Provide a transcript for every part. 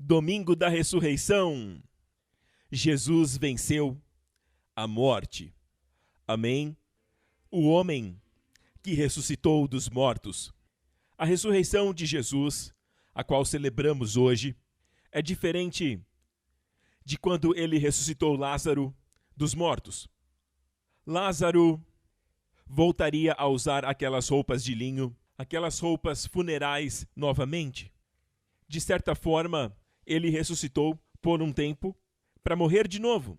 Domingo da Ressurreição. Jesus venceu a morte. Amém? O homem que ressuscitou dos mortos. A ressurreição de Jesus, a qual celebramos hoje, é diferente de quando ele ressuscitou Lázaro dos mortos. Lázaro voltaria a usar aquelas roupas de linho, aquelas roupas funerais novamente. De certa forma, ele ressuscitou por um tempo para morrer de novo.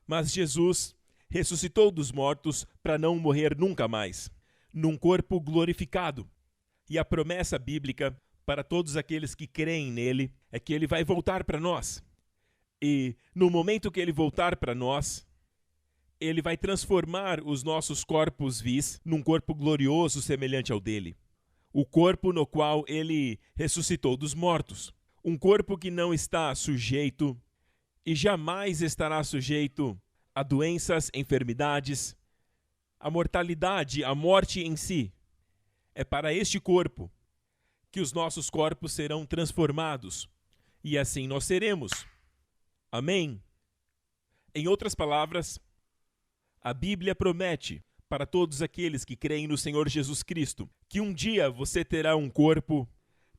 Mas Jesus ressuscitou dos mortos para não morrer nunca mais, num corpo glorificado. E a promessa bíblica para todos aqueles que creem nele é que ele vai voltar para nós. E no momento que ele voltar para nós, ele vai transformar os nossos corpos vis num corpo glorioso semelhante ao dele. O corpo no qual ele ressuscitou dos mortos. Um corpo que não está sujeito e jamais estará sujeito a doenças, enfermidades, a mortalidade, a morte em si. É para este corpo que os nossos corpos serão transformados. E assim nós seremos. Amém? Em outras palavras, a Bíblia promete para todos aqueles que creem no Senhor Jesus Cristo que um dia você terá um corpo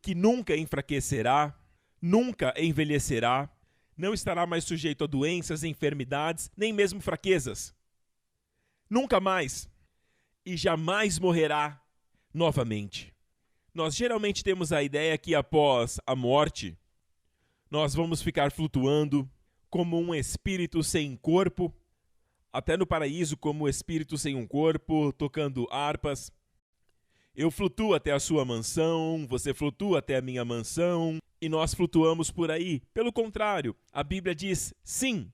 que nunca enfraquecerá, nunca envelhecerá, não estará mais sujeito a doenças, enfermidades, nem mesmo fraquezas. Nunca mais. E jamais morrerá novamente. Nós geralmente temos a ideia que após a morte, nós vamos ficar flutuando como um espírito sem corpo, até no paraíso como espírito sem um corpo, tocando harpas. Eu flutuo até a sua mansão, você flutua até a minha mansão, e nós flutuamos por aí. Pelo contrário, a Bíblia diz sim,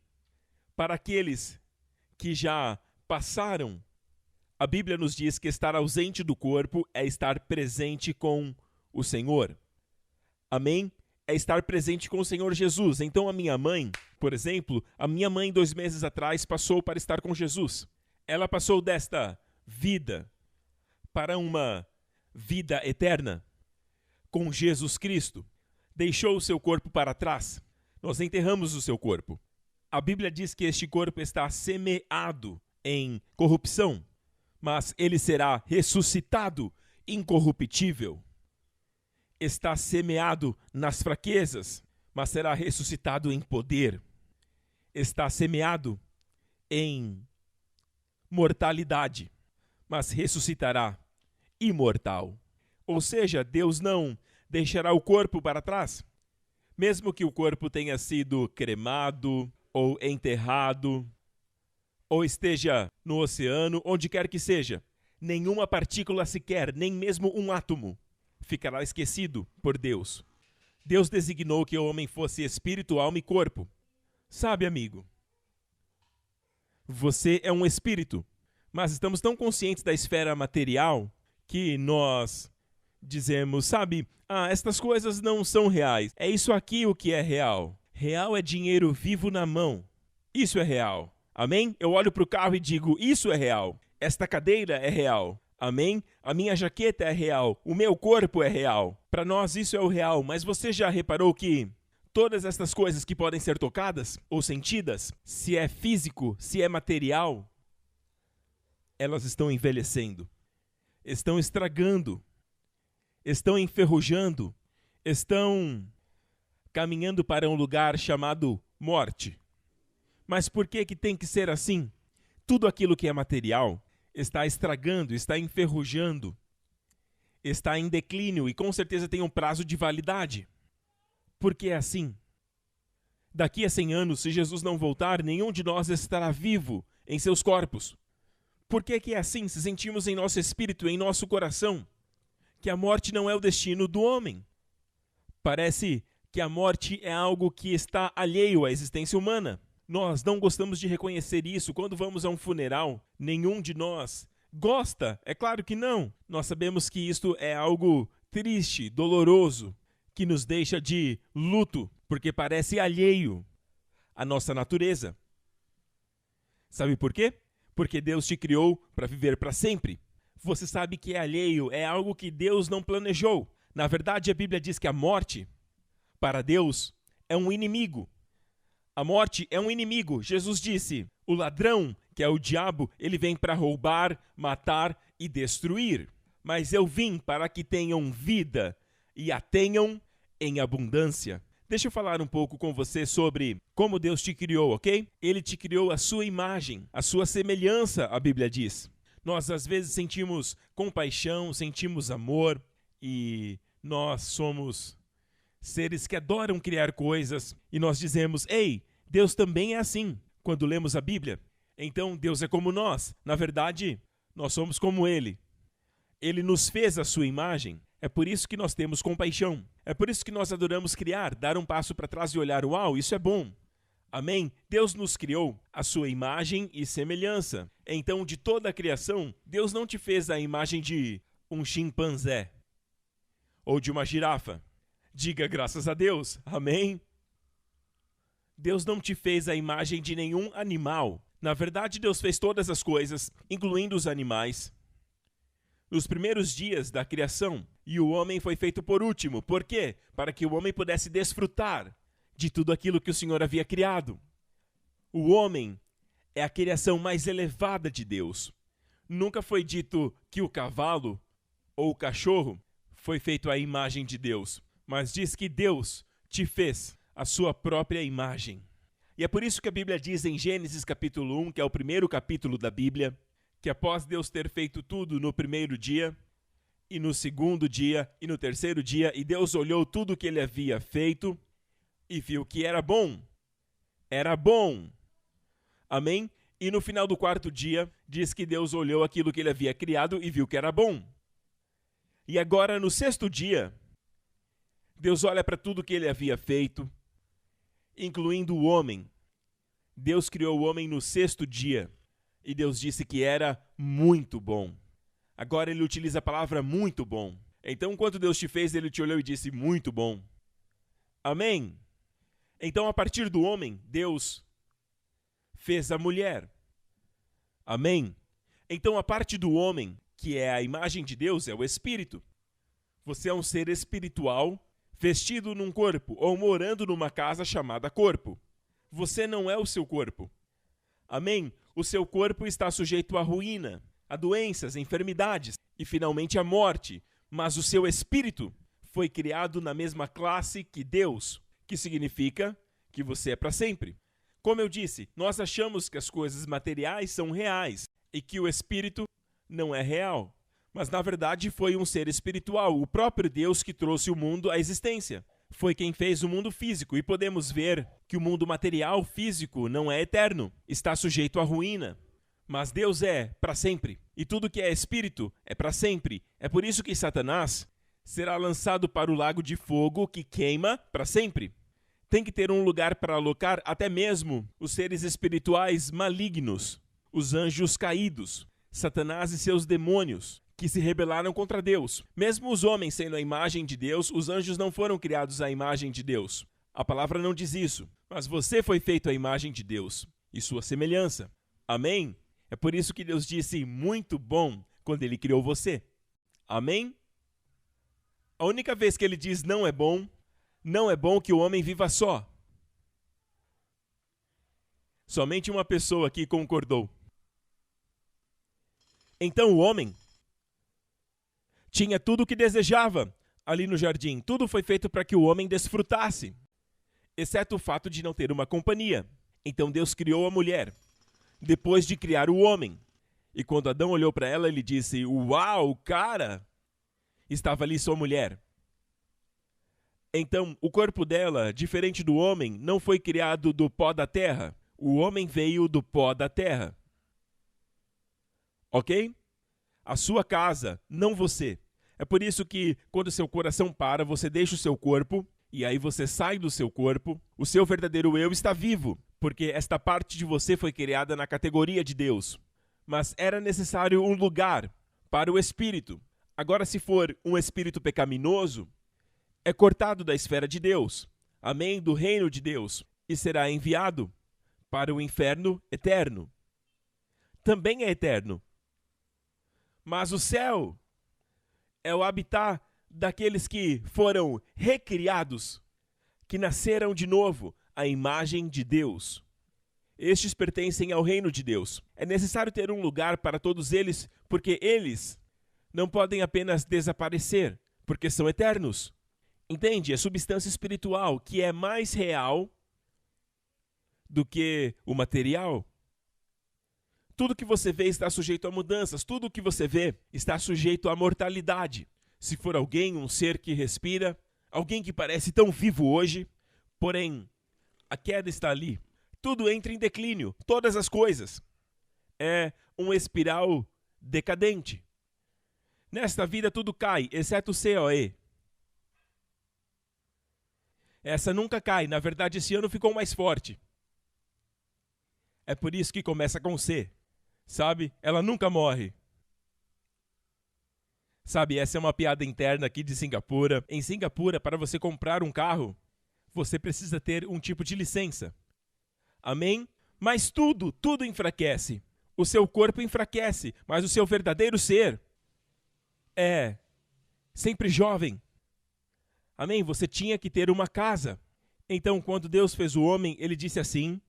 para aqueles que já passaram. A Bíblia nos diz que estar ausente do corpo é estar presente com o Senhor. Amém? É estar presente com o Senhor Jesus. Então a minha mãe, por exemplo, a minha mãe 2 meses atrás passou para estar com Jesus. Ela passou desta vida para uma vida eterna com Jesus Cristo. Deixou o seu corpo para trás. Nós enterramos o seu corpo. A Bíblia diz que este corpo está semeado em corrupção, mas ele será ressuscitado incorruptível. Está semeado nas fraquezas, mas será ressuscitado em poder. Está semeado em mortalidade, mas ressuscitará imortal. Ou seja, Deus não deixará o corpo para trás. Mesmo que o corpo tenha sido cremado ou enterrado, ou esteja no oceano, onde quer que seja, nenhuma partícula sequer, nem mesmo um átomo, ficará esquecido por Deus. Deus designou que o homem fosse espírito, alma e corpo. Sabe, amigo, você é um espírito, mas estamos tão conscientes da esfera material que nós dizemos, sabe, estas coisas não são reais. É isso aqui o que é real. Real é dinheiro vivo na mão. Isso é real. Amém? Eu olho para o carro e digo, isso é real. Esta cadeira é real. Amém? A minha jaqueta é real. O meu corpo é real. Para nós isso é o real. Mas você já reparou que todas estas coisas que podem ser tocadas ou sentidas, se é físico, se é material, elas estão envelhecendo, estão estragando, estão enferrujando, estão caminhando para um lugar chamado morte. Mas por que tem que ser assim? Tudo aquilo que é material está estragando, está enferrujando, está em declínio e com certeza tem um prazo de validade. Por que é assim? Daqui a 100 anos, se Jesus não voltar, nenhum de nós estará vivo em seus corpos. Por que é assim? Se sentimos em nosso espírito, em nosso coração, que a morte não é o destino do homem. Parece que a morte é algo que está alheio à existência humana. Nós não gostamos de reconhecer isso. Quando vamos a um funeral, nenhum de nós gosta. É claro que não. Nós sabemos que isto é algo triste, doloroso, que nos deixa de luto, porque parece alheio à nossa natureza. Sabe por quê? Porque Deus te criou para viver para sempre. Você sabe que é alheio, é algo que Deus não planejou. Na verdade, a Bíblia diz que a morte, para Deus, é um inimigo. A morte é um inimigo. Jesus disse, o ladrão, que é o diabo, ele vem para roubar, matar e destruir. Mas eu vim para que tenham vida e a tenham em abundância. Deixa eu falar um pouco com você sobre como Deus te criou, ok? Ele te criou à sua imagem, à sua semelhança, a Bíblia diz. Nós, às vezes, sentimos compaixão, sentimos amor e nós somos seres que adoram criar coisas e nós dizemos, ei, Deus também é assim, quando lemos a Bíblia. Então, Deus é como nós. Na verdade, nós somos como Ele. Ele nos fez à sua imagem. É por isso que nós temos compaixão. É por isso que nós adoramos criar, dar um passo para trás e olhar, uau, isso é bom. Amém? Deus nos criou à sua imagem e semelhança. Então, de toda a criação, Deus não te fez a imagem de um chimpanzé ou de uma girafa. Diga graças a Deus. Amém? Deus não te fez a imagem de nenhum animal. Na verdade, Deus fez todas as coisas, incluindo os animais, nos primeiros dias da criação, e o homem foi feito por último. Por quê? Para que o homem pudesse desfrutar de tudo aquilo que o Senhor havia criado. O homem é a criação mais elevada de Deus. Nunca foi dito que o cavalo ou o cachorro foi feito à imagem de Deus, mas diz que Deus te fez a sua própria imagem. E é por isso que a Bíblia diz em Gênesis capítulo 1, que é o primeiro capítulo da Bíblia, que após Deus ter feito tudo no primeiro dia, e no segundo dia, e no terceiro dia, e Deus olhou tudo o que ele havia feito, e viu que era bom. Era bom. Amém? E no final do quarto dia, diz que Deus olhou aquilo que ele havia criado e viu que era bom. E agora, no sexto dia, Deus olha para tudo que ele havia feito, incluindo o homem. Deus criou o homem no sexto dia. E Deus disse que era muito bom. Agora ele utiliza a palavra muito bom. Então, quando Deus te fez, ele te olhou e disse muito bom. Amém? Então, a partir do homem, Deus fez a mulher. Amém? Então, a parte do homem, que é a imagem de Deus, é o espírito. Você é um ser espiritual, vestido num corpo, ou morando numa casa chamada corpo. Você não é o seu corpo. Amém? O seu corpo está sujeito à ruína, a doenças, a enfermidades e, finalmente, à morte. Mas o seu espírito foi criado na mesma classe que Deus, que significa que você é para sempre. Como eu disse, nós achamos que as coisas materiais são reais e que o espírito não é real. Mas, na verdade, foi um ser espiritual, o próprio Deus que trouxe o mundo à existência. Foi quem fez o mundo físico, e podemos ver que o mundo material físico não é eterno, está sujeito à ruína. Mas Deus é para sempre, e tudo que é espírito é para sempre. É por isso que Satanás será lançado para o lago de fogo que queima para sempre. Tem que ter um lugar para alocar até mesmo os seres espirituais malignos, os anjos caídos, Satanás e seus demônios, que se rebelaram contra Deus. Mesmo os homens sendo a imagem de Deus, os anjos não foram criados à imagem de Deus. A palavra não diz isso, mas você foi feito à imagem de Deus e sua semelhança. Amém? É por isso que Deus disse muito bom quando ele criou você. Amém? A única vez que ele diz não é bom que o homem viva só. Somente uma pessoa aqui concordou. Então o homem tinha tudo o que desejava ali no jardim. Tudo foi feito para que o homem desfrutasse, exceto o fato de não ter uma companhia. Então Deus criou a mulher, depois de criar o homem. E quando Adão olhou para ela, ele disse, uau, cara, estava ali sua mulher. Então, o corpo dela, diferente do homem, não foi criado do pó da terra. O homem veio do pó da terra. Ok? A sua casa, não você. É por isso que, quando seu coração para, você deixa o seu corpo, e aí você sai do seu corpo, o seu verdadeiro eu está vivo, porque esta parte de você foi criada na categoria de Deus. Mas era necessário um lugar para o espírito. Agora, se for um espírito pecaminoso, é cortado da esfera de Deus, amém, do reino de Deus, e será enviado para o inferno eterno. Também é eterno. Mas o céu é o habitat daqueles que foram recriados, que nasceram de novo à imagem de Deus. Estes pertencem ao reino de Deus. É necessário ter um lugar para todos eles, porque eles não podem apenas desaparecer, porque são eternos. Entende? É substância espiritual que é mais real do que o material. Tudo que você vê está sujeito a mudanças. Tudo que você vê está sujeito à mortalidade. Se for alguém, um ser que respira, alguém que parece tão vivo hoje, porém, a queda está ali. Tudo entra em declínio, todas as coisas. É uma espiral decadente. Nesta vida tudo cai, exceto o COE. Essa nunca cai, na verdade esse ano ficou mais forte. É por isso que começa com C. Sabe? Ela nunca morre. Sabe, essa é uma piada interna aqui de Singapura. Em Singapura, para você comprar um carro, você precisa ter um tipo de licença. Amém? Mas tudo enfraquece. O seu corpo enfraquece, mas o seu verdadeiro ser é sempre jovem. Amém? Você tinha que ter uma casa. Então, quando Deus fez o homem, ele disse assim,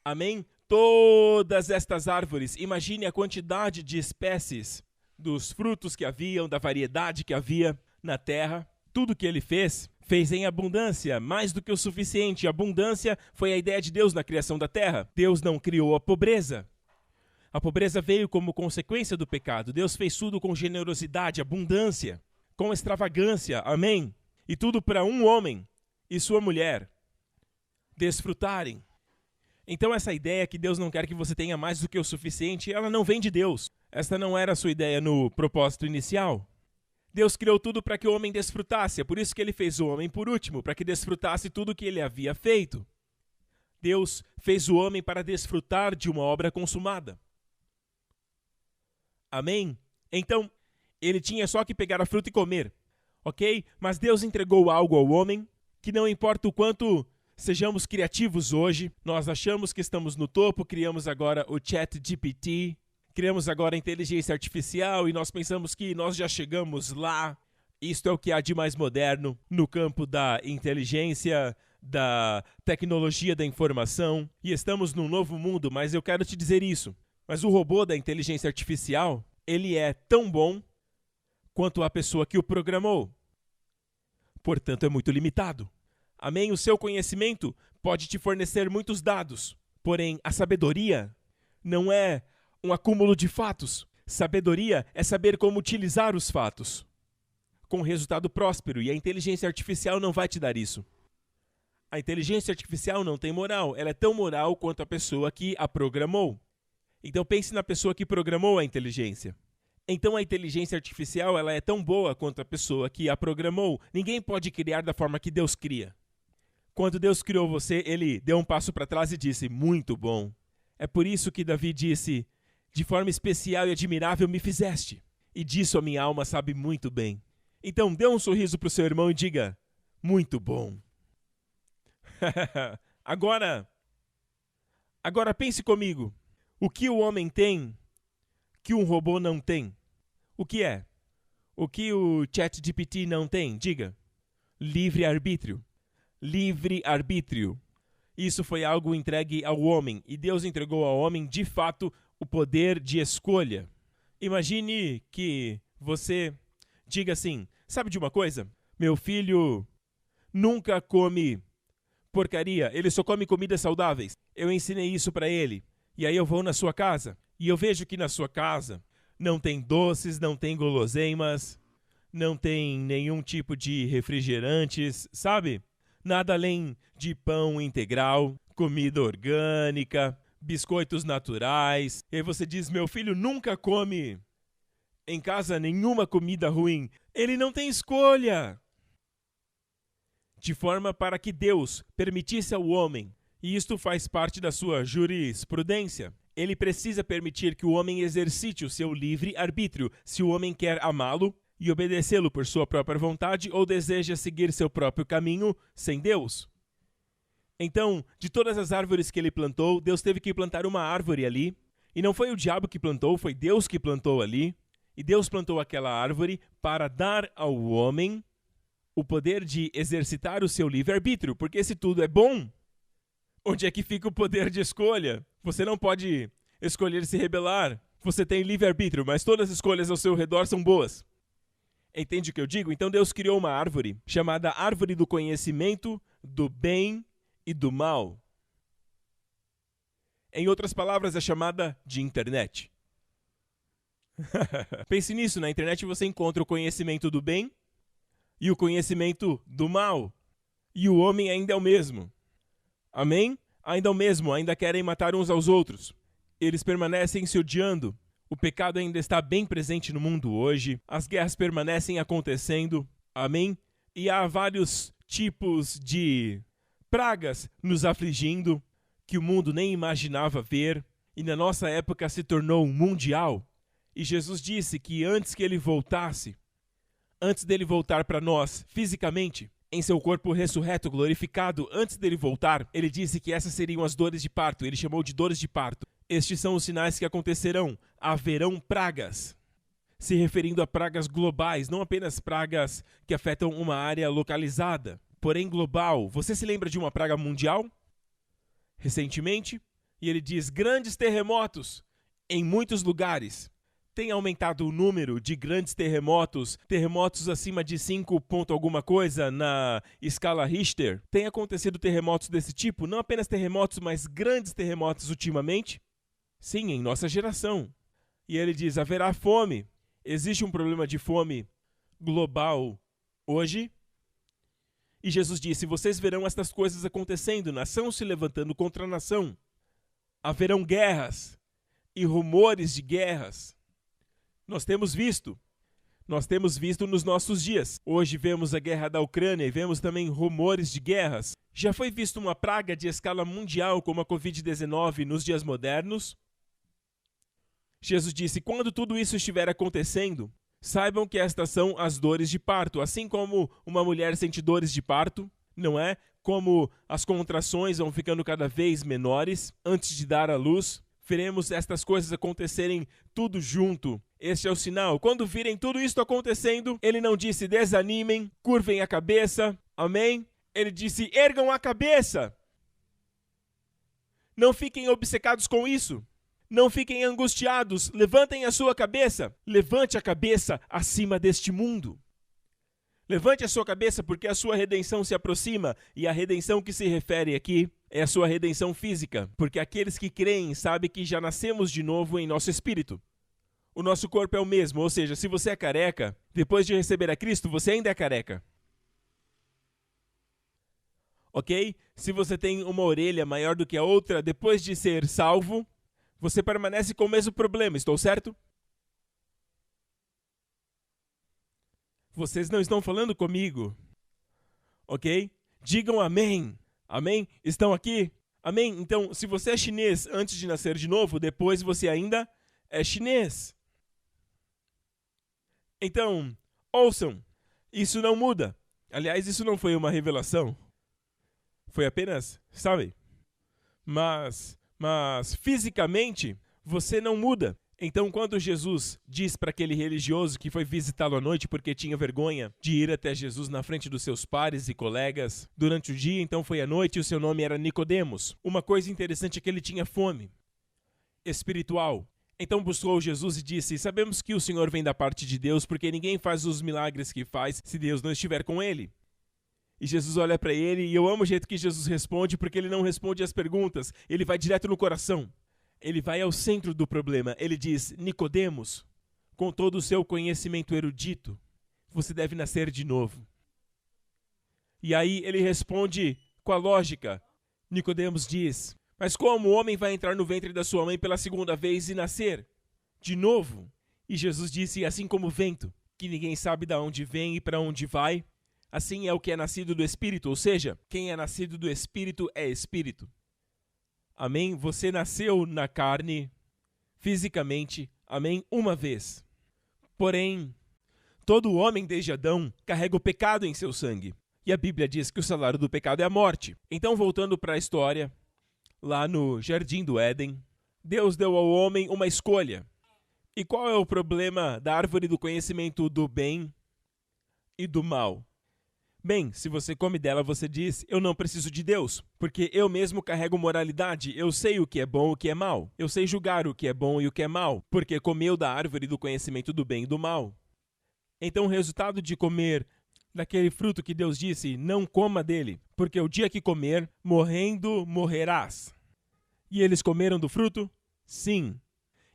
amém? Todas estas árvores, imagine a quantidade de espécies, dos frutos que haviam, da variedade que havia na terra. Tudo que ele fez em abundância, mais do que o suficiente. Abundância foi a ideia de Deus na criação da terra. Deus não criou a pobreza. A pobreza veio como consequência do pecado. Deus fez tudo com generosidade, abundância, com extravagância. Amém? E tudo para um homem e sua mulher desfrutarem. Então essa ideia que Deus não quer que você tenha mais do que o suficiente, ela não vem de Deus. Esta não era a sua ideia no propósito inicial. Deus criou tudo para que o homem desfrutasse. É por isso que ele fez o homem por último, para que desfrutasse tudo o que ele havia feito. Deus fez o homem para desfrutar de uma obra consumada. Amém? Então, ele tinha só que pegar a fruta e comer. Ok? Mas Deus entregou algo ao homem que não importa o quanto sejamos criativos hoje, nós achamos que estamos no topo, criamos agora o ChatGPT, criamos agora a inteligência artificial e nós pensamos que nós já chegamos lá. Isto é o que há de mais moderno no campo da inteligência, da tecnologia da informação, e estamos num novo mundo, mas eu quero te dizer isso. Mas o robô da inteligência artificial, ele é tão bom quanto a pessoa que o programou. Portanto, é muito limitado. Amém? O seu conhecimento pode te fornecer muitos dados, porém, a sabedoria não é um acúmulo de fatos. Sabedoria é saber como utilizar os fatos com resultado próspero, e a inteligência artificial não vai te dar isso. A inteligência artificial não tem moral, ela é tão moral quanto a pessoa que a programou. Então pense na pessoa que programou a inteligência. Então a inteligência artificial ela é tão boa quanto a pessoa que a programou. Ninguém pode criar da forma que Deus cria. Quando Deus criou você, ele deu um passo para trás e disse, muito bom. É por isso que Davi disse, de forma especial e admirável me fizeste. E disso a minha alma sabe muito bem. Então dê um sorriso para o seu irmão e diga, muito bom. Agora pense comigo. O que o homem tem que um robô não tem? O que é? O que o ChatGPT não tem? Diga. Livre-arbítrio. Livre-arbítrio. Isso foi algo entregue ao homem, e Deus entregou ao homem, de fato, o poder de escolha. Imagine que você diga assim, sabe de uma coisa? Meu filho nunca come porcaria, ele só come comidas saudáveis. Eu ensinei isso para ele. E aí eu vou na sua casa, e eu vejo que na sua casa não tem doces, não tem guloseimas, não tem nenhum tipo de refrigerantes, sabe? Nada além de pão integral, comida orgânica, biscoitos naturais. E aí você diz, meu filho nunca come em casa nenhuma comida ruim. Ele não tem escolha. De forma para que Deus permitisse ao homem, e isto faz parte da sua jurisprudência, ele precisa permitir que o homem exercite o seu livre-arbítrio, se o homem quer amá-lo e obedecê-lo por sua própria vontade ou deseja seguir seu próprio caminho sem Deus. Então, de todas as árvores que ele plantou, Deus teve que plantar uma árvore ali, e não foi o diabo que plantou, foi Deus que plantou ali, e Deus plantou aquela árvore para dar ao homem o poder de exercitar o seu livre-arbítrio, porque se tudo é bom, onde é que fica o poder de escolha? Você não pode escolher se rebelar. Você tem livre-arbítrio, mas todas as escolhas ao seu redor são boas. Entende o que eu digo? Então Deus criou uma árvore chamada árvore do conhecimento do bem e do mal. Em outras palavras, é chamada de internet. Pense nisso, na internet você encontra o conhecimento do bem e o conhecimento do mal. E o homem ainda é o mesmo. Amém? Ainda é o mesmo, ainda querem matar uns aos outros. Eles permanecem se odiando. O pecado ainda está bem presente no mundo hoje. As guerras permanecem acontecendo. Amém? E há vários tipos de pragas nos afligindo que o mundo nem imaginava ver. E na nossa época se tornou mundial. E Jesus disse que antes que ele voltasse, antes dele voltar para nós fisicamente, em seu corpo ressurreto, glorificado, antes dele voltar, ele disse que essas seriam as dores de parto. Ele chamou de dores de parto. Estes são os sinais que acontecerão. Haverão pragas. Se referindo a pragas globais, não apenas pragas que afetam uma área localizada, porém global. Você se lembra de uma praga mundial? Recentemente? E ele diz grandes terremotos em muitos lugares. Tem aumentado o número de grandes terremotos, terremotos acima de 5 ponto alguma coisa na escala Richter. Tem acontecido terremotos desse tipo, não apenas terremotos, mas grandes terremotos ultimamente. Sim, em nossa geração. E ele diz, haverá fome. Existe um problema de fome global hoje. E Jesus disse, vocês verão estas coisas acontecendo, nação se levantando contra nação. Haverão guerras e rumores de guerras. Nós temos visto nos nossos dias. Hoje vemos a guerra da Ucrânia e vemos também rumores de guerras. Já foi visto uma praga de escala mundial como a Covid-19 nos dias modernos? Jesus disse, quando tudo isso estiver acontecendo, saibam que estas são as dores de parto. Assim como uma mulher sente dores de parto, não é? Como as contrações vão ficando cada vez menores antes de dar à luz, veremos estas coisas acontecerem tudo junto. Este é o sinal. Quando virem tudo isso acontecendo, ele não disse desanimem, curvem a cabeça, amém? Ele disse ergam a cabeça. Não fiquem obcecados com isso. Não fiquem angustiados. Levantem a sua cabeça. Levante a cabeça acima deste mundo. Levante a sua cabeça porque a sua redenção se aproxima. E a redenção que se refere aqui é a sua redenção física. Porque aqueles que creem sabem que já nascemos de novo em nosso espírito. O nosso corpo é o mesmo, ou seja, se você é careca, depois de receber a Cristo, você ainda é careca. Ok? Se você tem uma orelha maior do que a outra, depois de ser salvo, você permanece com o mesmo problema, estou certo? Vocês não estão falando comigo, ok? Digam amém. Amém? Estão aqui? Amém? Então, se você é chinês antes de nascer de novo, depois você ainda é chinês. Então, ouçam, isso não muda. Aliás, isso não foi uma revelação. Foi apenas, sabe? Mas fisicamente, você não muda. Então, quando Jesus diz para aquele religioso que foi visitá-lo à noite porque tinha vergonha de ir até Jesus na frente dos seus pares e colegas durante o dia, então foi à noite e o seu nome era Nicodemos. Uma coisa interessante é que ele tinha fome espiritual. Então buscou Jesus e disse, sabemos que o Senhor vem da parte de Deus porque ninguém faz os milagres que faz se Deus não estiver com ele. E Jesus olha para ele e eu amo o jeito que Jesus responde porque ele não responde às perguntas, ele vai direto no coração. Ele vai ao centro do problema. Ele diz, Nicodemos, com todo o seu conhecimento erudito, você deve nascer de novo. E aí ele responde com a lógica. Nicodemos diz, mas como o homem vai entrar no ventre da sua mãe pela segunda vez e nascer de novo? E Jesus disse, assim como o vento, que ninguém sabe de onde vem e para onde vai, assim é o que é nascido do Espírito, ou seja, quem é nascido do Espírito é Espírito. Amém? Você nasceu na carne, fisicamente, amém? Uma vez. Porém, todo homem desde Adão carrega o pecado em seu sangue. E a Bíblia diz que o salário do pecado é a morte. Então, voltando para a história, lá no Jardim do Éden, Deus deu ao homem uma escolha. E qual é o problema da árvore do conhecimento do bem e do mal? Bem, se você come dela, você diz, eu não preciso de Deus, porque eu mesmo carrego moralidade, eu sei o que é bom e o que é mal. Eu sei julgar o que é bom e o que é mal, porque comeu da árvore do conhecimento do bem e do mal. Então o resultado de comer daquele fruto que Deus disse, não coma dele, porque o dia que comer, morrendo, morrerás. E eles comeram do fruto? Sim.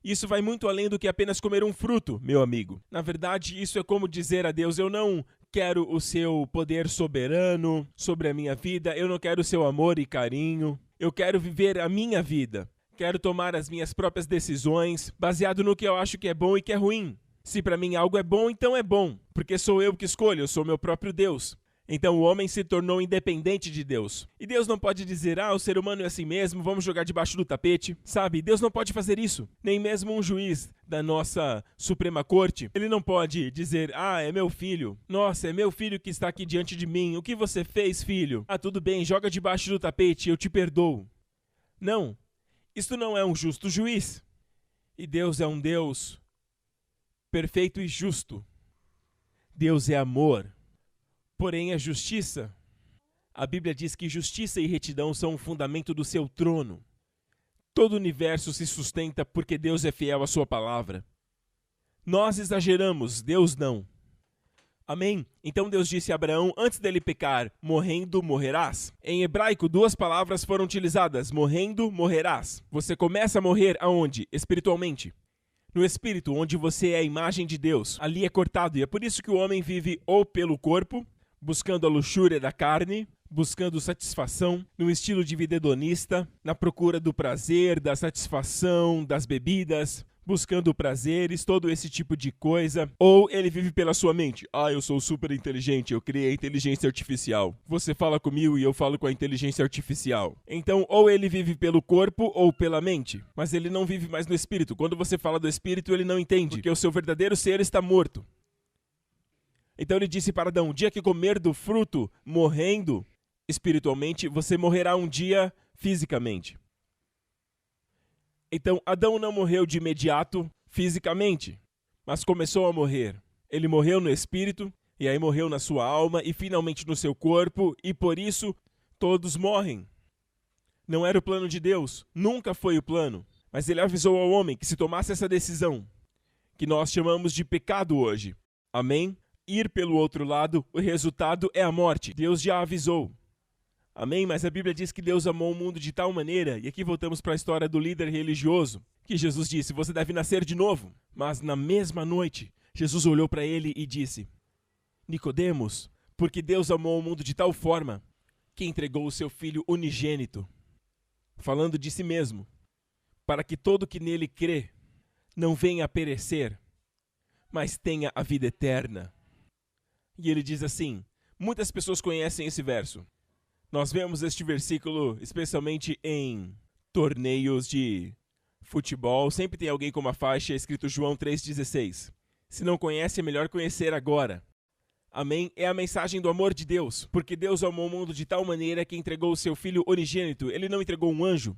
Isso vai muito além do que apenas comer um fruto, meu amigo. Na verdade, isso é como dizer a Deus, eu não quero o seu poder soberano sobre a minha vida, eu não quero o seu amor e carinho, eu quero viver a minha vida. Quero tomar as minhas próprias decisões, baseado no que eu acho que é bom e que é ruim. Se para mim algo é bom, então é bom, porque sou eu que escolho, eu sou meu próprio Deus. Então o homem se tornou independente de Deus. E Deus não pode dizer, o ser humano é assim mesmo, vamos jogar debaixo do tapete. Sabe, Deus não pode fazer isso. Nem mesmo um juiz da nossa Suprema Corte, ele não pode dizer, é meu filho. Nossa, é meu filho que está aqui diante de mim. O que você fez, filho? Tudo bem, joga debaixo do tapete, eu te perdoo. Não, isto não é um justo juiz. E Deus é um Deus perfeito e justo. Deus é amor. Porém, a justiça, a Bíblia diz que justiça e retidão são o fundamento do seu trono. Todo o universo se sustenta porque Deus é fiel à sua palavra. Nós exageramos, Deus não. Amém? Então Deus disse a Abraão, antes dele pecar, morrendo, morrerás. Em hebraico, 2 palavras foram utilizadas, morrendo, morrerás. Você começa a morrer aonde? Espiritualmente. No espírito, onde você é a imagem de Deus, ali é cortado. E é por isso que o homem vive ou pelo corpo, buscando a luxúria da carne, buscando satisfação, num estilo de vida hedonista, na procura do prazer, da satisfação, das bebidas, buscando prazeres, todo esse tipo de coisa. Ou ele vive pela sua mente. Eu sou super inteligente, eu criei a inteligência artificial. Você fala comigo e eu falo com a inteligência artificial. Então, ou ele vive pelo corpo ou pela mente. Mas ele não vive mais no espírito. Quando você fala do espírito, ele não entende, porque o seu verdadeiro ser está morto. Então ele disse para Adão, o dia que comer do fruto, morrendo espiritualmente, você morrerá um dia fisicamente. Então Adão não morreu de imediato fisicamente, mas começou a morrer. Ele morreu no espírito, e aí morreu na sua alma, e finalmente no seu corpo, e por isso todos morrem. Não era o plano de Deus, nunca foi o plano, mas ele avisou ao homem que se tomasse essa decisão, que nós chamamos de pecado hoje. Amém? Ir pelo outro lado, o resultado é a morte. Deus já avisou. Amém? Mas a Bíblia diz que Deus amou o mundo de tal maneira, e aqui voltamos para a história do líder religioso, que Jesus disse, você deve nascer de novo. Mas na mesma noite, Jesus olhou para ele e disse, Nicodemos, porque Deus amou o mundo de tal forma, que entregou o seu Filho unigênito, falando de si mesmo, para que todo que nele crê não venha a perecer, mas tenha a vida eterna. E ele diz assim, muitas pessoas conhecem esse verso. Nós vemos este versículo especialmente em torneios de futebol. Sempre tem alguém com uma faixa escrito João 3,16. Se não conhece, é melhor conhecer agora. Amém? É a mensagem do amor de Deus. Porque Deus amou o mundo de tal maneira que entregou o seu Filho unigênito. Ele não entregou um anjo,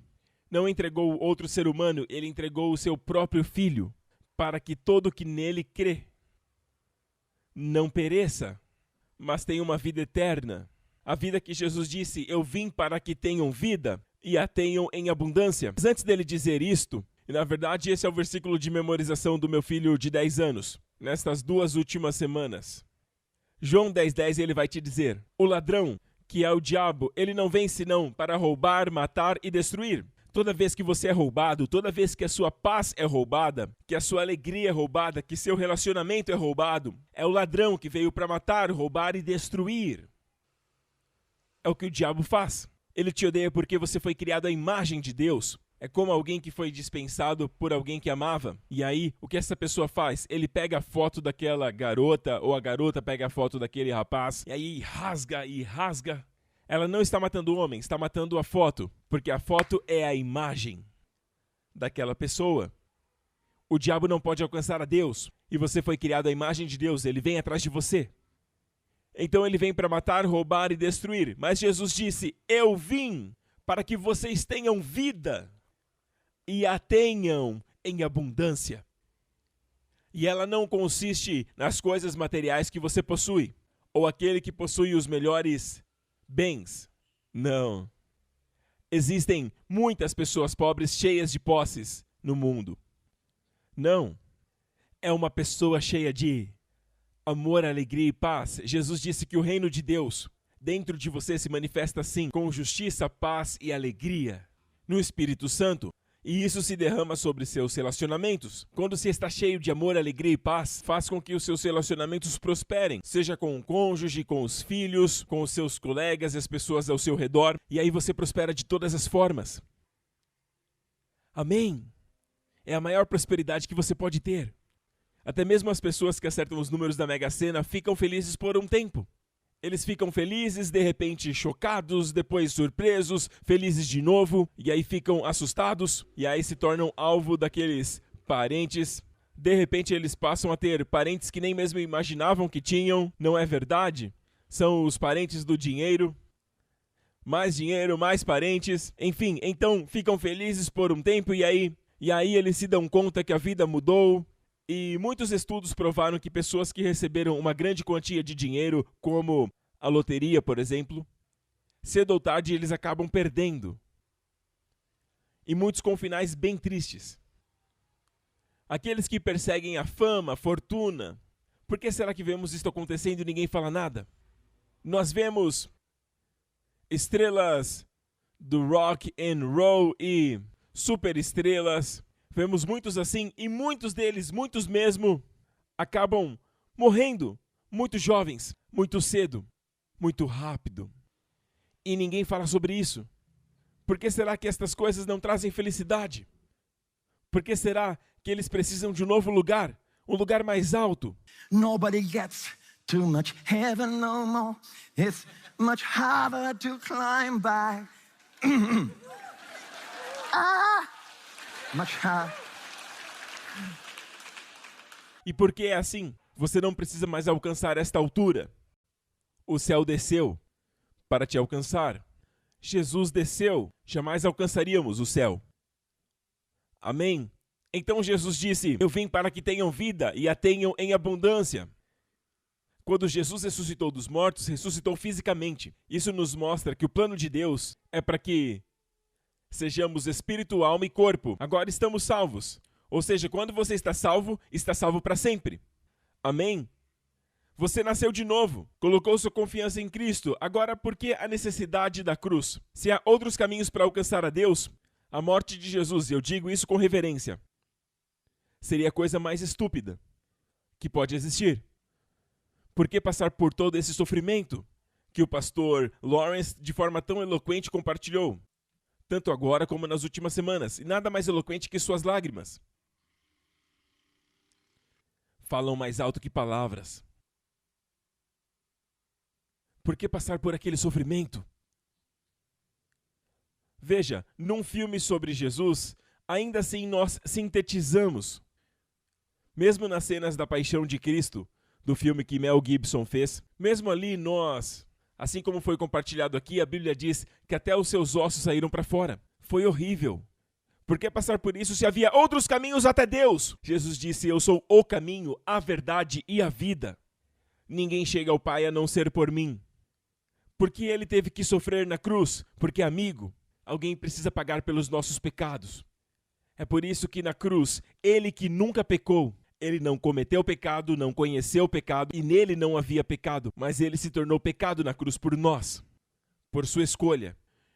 não entregou outro ser humano, ele entregou o seu próprio Filho, para que todo que nele crê não pereça, mas tenha uma vida eterna. A vida que Jesus disse, eu vim para que tenham vida e a tenham em abundância. Mas antes dele dizer isto, e na verdade esse é o versículo de memorização do meu filho de 10 anos, nestas 2 últimas semanas. João 10,10 ele vai te dizer, o ladrão, que é o diabo, ele não vem senão para roubar, matar e destruir. Toda vez que você é roubado, toda vez que a sua paz é roubada, que a sua alegria é roubada, que seu relacionamento é roubado, é o ladrão que veio para matar, roubar e destruir. É o que o diabo faz. Ele te odeia porque você foi criado à imagem de Deus. É como alguém que foi dispensado por alguém que amava. E aí, o que essa pessoa faz? Ele pega a foto daquela garota, ou a garota pega a foto daquele rapaz, e aí rasga e rasga. Ela não está matando o homem, está matando a foto, porque a foto é a imagem daquela pessoa. O diabo não pode alcançar a Deus, e você foi criado à imagem de Deus, ele vem atrás de você. Então ele vem para matar, roubar e destruir. Mas Jesus disse, eu vim para que vocês tenham vida e a tenham em abundância. E ela não consiste nas coisas materiais que você possui, ou aquele que possui os melhores bens. Não. Existem muitas pessoas pobres cheias de posses no mundo. Não. É uma pessoa cheia de amor, alegria e paz. Jesus disse que o reino de Deus dentro de você se manifesta assim, com justiça, paz e alegria no Espírito Santo. E isso se derrama sobre seus relacionamentos. Quando você está cheio de amor, alegria e paz, faz com que os seus relacionamentos prosperem, seja com o cônjuge, com os filhos, com os seus colegas e as pessoas ao seu redor. E aí você prospera de todas as formas. Amém? É a maior prosperidade que você pode ter. Até mesmo as pessoas que acertam os números da Mega Sena ficam felizes por um tempo. Eles ficam felizes, de repente chocados, depois surpresos, felizes de novo, e aí ficam assustados, e aí se tornam alvo daqueles parentes. De repente eles passam a ter parentes que nem mesmo imaginavam que tinham, não é verdade? São os parentes do dinheiro, mais parentes, enfim, então ficam felizes por um tempo e aí eles se dão conta que a vida mudou. E muitos estudos provaram que pessoas que receberam uma grande quantia de dinheiro, como a loteria, por exemplo, cedo ou tarde eles acabam perdendo. E muitos com finais bem tristes. Aqueles que perseguem a fama, a fortuna. Por que será que vemos isso acontecendo e ninguém fala nada? Nós vemos estrelas do rock and roll e superestrelas. Vemos muitos assim, e muitos deles, muitos mesmo, acabam morrendo muito jovens, muito cedo, muito rápido. E ninguém fala sobre isso. Por que será que estas coisas não trazem felicidade? Por que será que eles precisam de um novo lugar? Um lugar mais alto? Nobody gets too much heaven no more. It's much harder to climb by. Much higher. E por que é assim? Você não precisa mais alcançar esta altura. O céu desceu para te alcançar. Jesus desceu, jamais alcançaríamos o céu. Amém? Então Jesus disse, eu vim para que tenham vida e a tenham em abundância. Quando Jesus ressuscitou dos mortos, ressuscitou fisicamente. Isso nos mostra que o plano de Deus é para que sejamos espírito, alma e corpo. Agora estamos salvos. Ou seja, quando você está salvo para sempre. Amém? Você nasceu de novo, colocou sua confiança em Cristo. Agora, por que a necessidade da cruz? Se há outros caminhos para alcançar a Deus, a morte de Jesus, e eu digo isso com reverência, seria a coisa mais estúpida que pode existir. Por que passar por todo esse sofrimento que o pastor Lawrence, de forma tão eloquente, compartilhou? Tanto agora como nas últimas semanas, e nada mais eloquente que suas lágrimas. Falam mais alto que palavras. Por que passar por aquele sofrimento? Veja, num filme sobre Jesus, ainda assim nós sintetizamos. Mesmo nas cenas da paixão de Cristo, do filme que Mel Gibson fez, mesmo ali nós, assim como foi compartilhado aqui, a Bíblia diz que até os seus ossos saíram para fora. Foi horrível. Por que passar por isso se havia outros caminhos até Deus? Jesus disse, eu sou o caminho, a verdade e a vida. Ninguém chega ao Pai a não ser por mim. Porque ele teve que sofrer na cruz? Porque, amigo, alguém precisa pagar pelos nossos pecados. É por isso que na cruz, ele que nunca pecou, ele não cometeu pecado, não conheceu pecado e nele não havia pecado, mas ele se tornou pecado na cruz por nós, por sua escolha.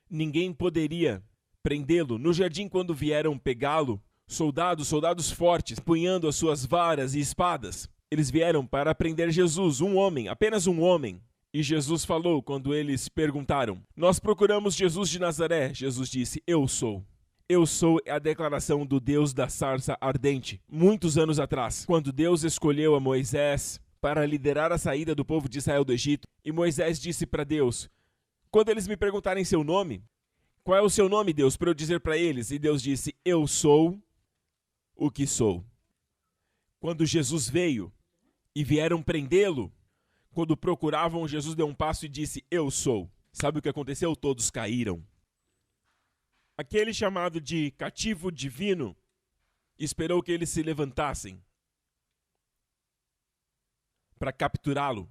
Ninguém poderia prendê-lo. No jardim, quando vieram pegá-lo, soldados fortes, punhando as suas varas e espadas, eles vieram para prender Jesus, um homem, apenas um homem. E Jesus falou quando eles perguntaram, nós procuramos Jesus de Nazaré. Jesus disse, eu sou. Eu sou a declaração do Deus da sarça ardente. Muitos anos atrás, quando Deus escolheu a Moisés para liderar a saída do povo de Israel do Egito, e Moisés disse para Deus, quando eles me perguntarem seu nome, qual é o seu nome, Deus, para eu dizer para eles? E Deus disse, eu sou o que sou. Quando Jesus veio e vieram prendê-lo, quando procuravam, Jesus deu um passo e disse, eu sou. Sabe o que aconteceu? Todos caíram. Aquele chamado de cativo divino esperou que eles se levantassem para capturá-lo.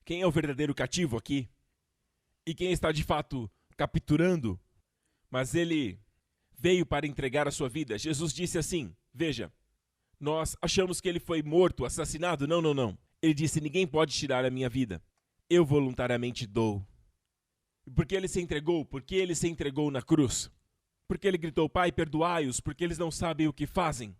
quem é o verdadeiro cativo aqui e quem está de fato capturando, mas ele veio para entregar a sua vida. Jesus disse assim, veja, nós achamos que ele foi morto, assassinado. Não, não, não. Ele disse, ninguém pode tirar a minha vida. Eu voluntariamente dou. Porque ele se entregou? Porque ele se entregou na cruz? Porque ele gritou, Pai, perdoai-os, porque eles não sabem o que fazem.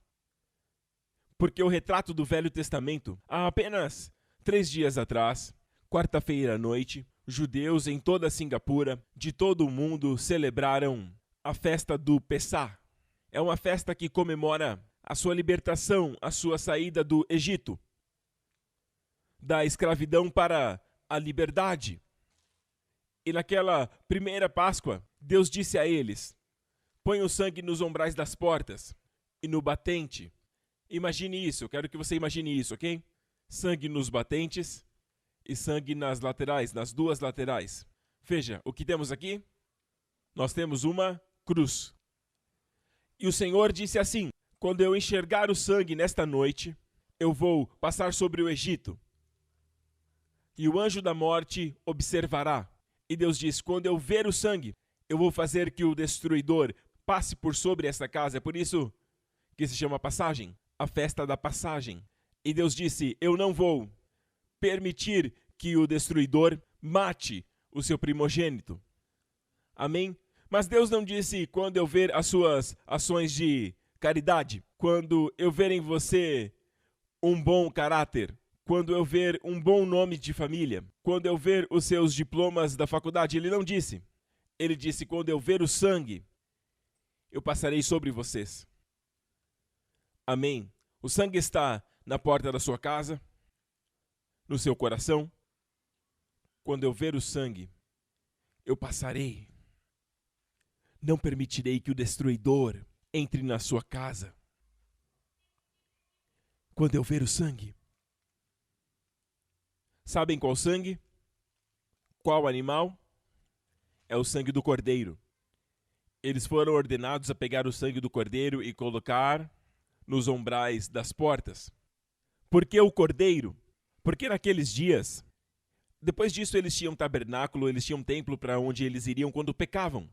Porque o retrato do Velho Testamento, há apenas 3 dias atrás, quarta-feira à noite, judeus em toda Singapura, de todo o mundo, celebraram a festa do Pessah. É uma festa que comemora a sua libertação, a sua saída do Egito, da escravidão para a liberdade. E naquela primeira Páscoa, Deus disse a eles, põe o sangue nos umbrais das portas e no batente. Imagine isso, eu quero que você imagine isso, ok? Sangue nos batentes e sangue nas laterais, nas 2 laterais. Veja, o que temos aqui? Nós temos uma cruz. E o Senhor disse assim, quando eu enxergar o sangue nesta noite, eu vou passar sobre o Egito. E o anjo da morte observará. E Deus diz, quando eu ver o sangue, eu vou fazer que o destruidor passe por sobre essa casa. É por isso que se chama passagem, a festa da passagem. E Deus disse, eu não vou permitir que o destruidor mate o seu primogênito. Amém? Mas Deus não disse, quando eu ver as suas ações de caridade, quando eu ver em você um bom caráter, quando eu ver um bom nome de família, quando eu ver os seus diplomas da faculdade. Ele não disse. Ele disse, quando eu ver o sangue, eu passarei sobre vocês. Amém. O sangue está na porta da sua casa, no seu coração. Quando eu ver o sangue, eu passarei. Não permitirei que o destruidor entre na sua casa. Quando eu ver o sangue. Sabem qual sangue? Qual animal? É o sangue do cordeiro. Eles foram ordenados a pegar o sangue do cordeiro e colocar nos umbrais das portas. Por que o cordeiro? Porque naqueles dias, depois disso eles tinham tabernáculo, eles tinham templo para onde eles iriam quando pecavam.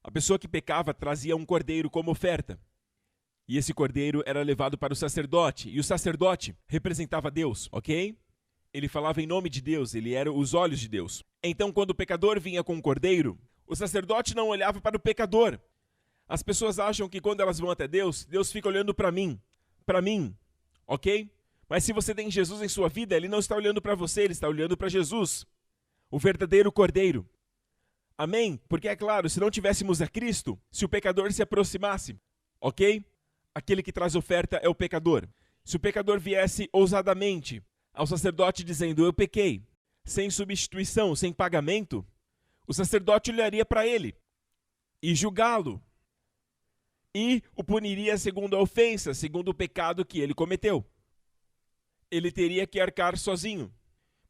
A pessoa que pecava trazia um cordeiro como oferta. E esse cordeiro era levado para o sacerdote. E o sacerdote representava Deus, ok? Ele falava em nome de Deus, ele era os olhos de Deus. Então, quando o pecador vinha com um cordeiro, o sacerdote não olhava para o pecador. As pessoas acham que quando elas vão até Deus, Deus fica olhando para mim, ok? Mas se você tem Jesus em sua vida, ele não está olhando para você, ele está olhando para Jesus, o verdadeiro cordeiro. Amém? Porque é claro, se não tivéssemos a Cristo, se o pecador se aproximasse, ok? Aquele que traz oferta é o pecador. Se o pecador viesse ousadamente ao sacerdote dizendo, eu pequei, sem substituição, sem pagamento, o sacerdote olharia para ele e julgá-lo. E o puniria segundo a ofensa, segundo o pecado que ele cometeu. Ele teria que arcar sozinho.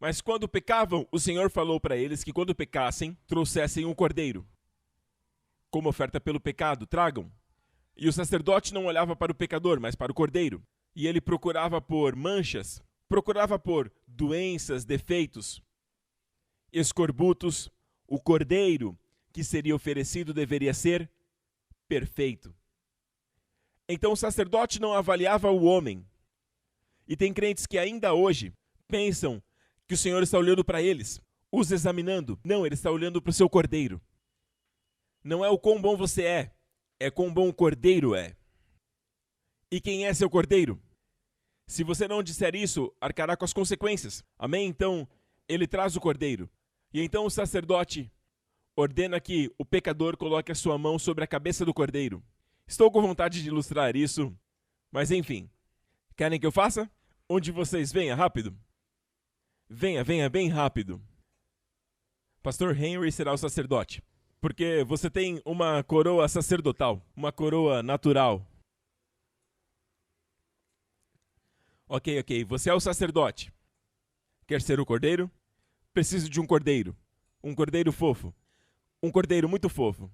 Mas quando pecavam, o Senhor falou para eles que quando pecassem, trouxessem um cordeiro. Como oferta pelo pecado, tragam. E o sacerdote não olhava para o pecador, mas para o cordeiro. E ele procurava por manchas, procurava por doenças, defeitos, escorbutos. O cordeiro que seria oferecido deveria ser perfeito. Então o sacerdote não avaliava o homem. E tem crentes que ainda hoje pensam que o Senhor está olhando para eles, os examinando. Não, ele está olhando para o seu cordeiro. Não é o quão bom você é quão bom o cordeiro é. E quem é seu cordeiro? Se você não disser isso, arcará com as consequências. Amém? Então, ele traz o cordeiro. E então o sacerdote ordena que o pecador coloque a sua mão sobre a cabeça do cordeiro. Estou com vontade de ilustrar isso, mas enfim. Querem que eu faça? Onde vocês venha rápido? Venha bem rápido. Pastor Henry será o sacerdote, porque você tem uma coroa sacerdotal, uma coroa natural. Ok, você é o sacerdote. Quer ser o cordeiro? Preciso de um cordeiro fofo. Um cordeiro muito fofo.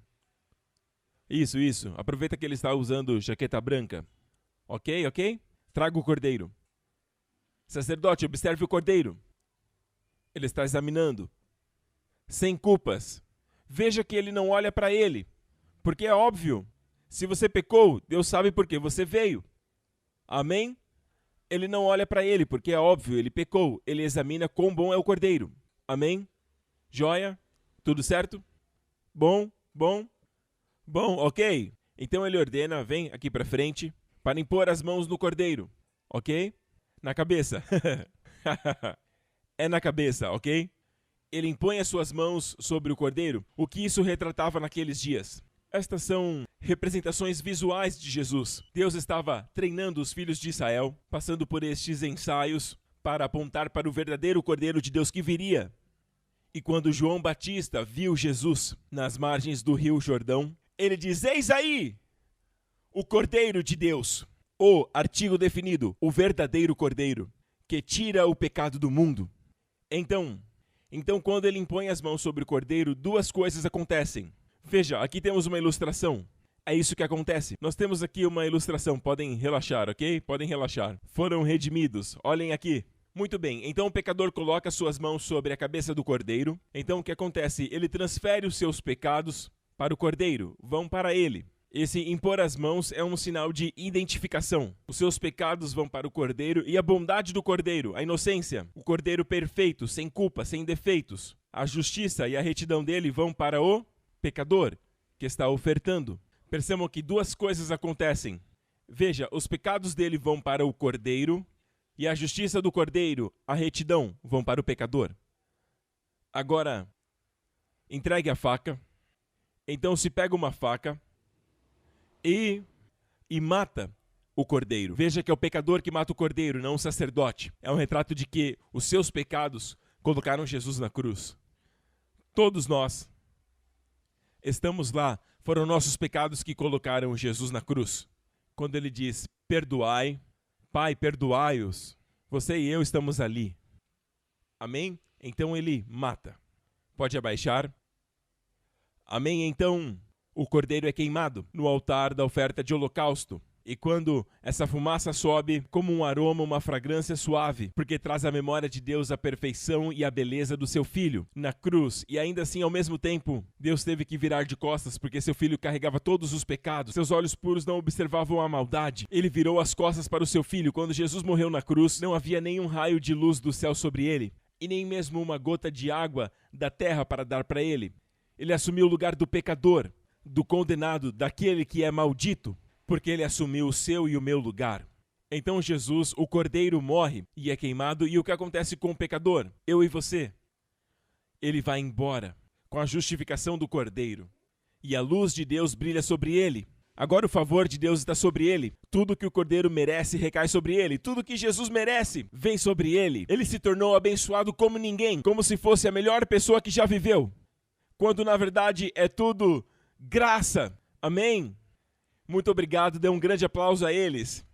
Isso. Aproveita que ele está usando jaqueta branca. Ok? Traga o cordeiro. Sacerdote, observe o cordeiro. Ele está examinando. Sem culpas. Veja que ele não olha para ele. Porque é óbvio. Se você pecou, Deus sabe por que você veio. Amém? Ele não olha para ele, porque é óbvio, ele pecou. Ele examina quão bom é o cordeiro. Amém? Joia? Tudo certo? Bom? Bom? Bom, ok. Então ele ordena, vem aqui para frente, para impor as mãos no cordeiro. Ok? Na cabeça. É na cabeça, ok? Ele impõe as suas mãos sobre o cordeiro. O que isso retratava naqueles dias? Estas são representações visuais de Jesus. Deus estava treinando os filhos de Israel, passando por estes ensaios para apontar para o verdadeiro Cordeiro de Deus que viria. E quando João Batista viu Jesus nas margens do rio Jordão, ele diz, eis aí o Cordeiro de Deus, o artigo definido, o verdadeiro Cordeiro, que tira o pecado do mundo. Então, quando ele impõe as mãos sobre o Cordeiro, duas coisas acontecem. Veja, aqui temos uma ilustração. É isso que acontece. Nós temos aqui uma ilustração. Podem relaxar, ok? Podem relaxar. Foram redimidos. Olhem aqui. Muito bem. Então o pecador coloca suas mãos sobre a cabeça do cordeiro. Então o que acontece? Ele transfere os seus pecados para o cordeiro. Vão para ele. Esse impor as mãos é um sinal de identificação. Os seus pecados vão para o cordeiro e a bondade do cordeiro, a inocência, o cordeiro perfeito, sem culpa, sem defeitos. A justiça e a retidão dele vão para o pecador que está ofertando. Percebam que duas coisas acontecem. Veja, os pecados dele vão para o cordeiro e a justiça do cordeiro, a retidão, vão para o pecador. Agora, entregue a faca. Então se pega uma faca e mata o cordeiro. Veja que é o pecador que mata o cordeiro, não o sacerdote. É um retrato de que os seus pecados colocaram Jesus na cruz. Todos nós estamos lá, foram nossos pecados que colocaram Jesus na cruz. Quando ele diz, perdoai, Pai, perdoai-os, você e eu estamos ali. Amém? Então ele mata. Pode abaixar. Amém? Então o cordeiro é queimado no altar da oferta de holocausto. E quando essa fumaça sobe como um aroma, uma fragrância suave, porque traz à memória de Deus a perfeição e a beleza do seu filho na cruz. E ainda assim, ao mesmo tempo, Deus teve que virar de costas, porque seu filho carregava todos os pecados. Seus olhos puros não observavam a maldade. Ele virou as costas para o seu filho. Quando Jesus morreu na cruz, não havia nenhum raio de luz do céu sobre ele, e nem mesmo uma gota de água da terra para dar para ele. Ele assumiu o lugar do pecador, do condenado, daquele que é maldito, porque ele assumiu o seu e o meu lugar. Então Jesus, o cordeiro, morre e é queimado. E o que acontece com o pecador? Eu e você. Ele vai embora com a justificação do cordeiro. E a luz de Deus brilha sobre ele. Agora o favor de Deus está sobre ele. Tudo que o cordeiro merece recai sobre ele. Tudo que Jesus merece vem sobre ele. Ele se tornou abençoado como ninguém, como se fosse a melhor pessoa que já viveu. Quando na verdade é tudo graça. Amém? Muito obrigado, dê um grande aplauso a eles.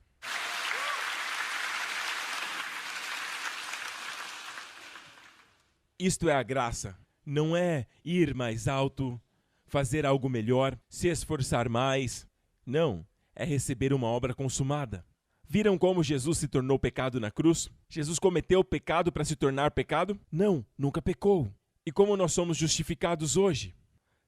Isto é a graça. Não é ir mais alto, fazer algo melhor, se esforçar mais. Não, é receber uma obra consumada. Viram como Jesus se tornou pecado na cruz? Jesus cometeu pecado para se tornar pecado? Não, nunca pecou. E como nós somos justificados hoje?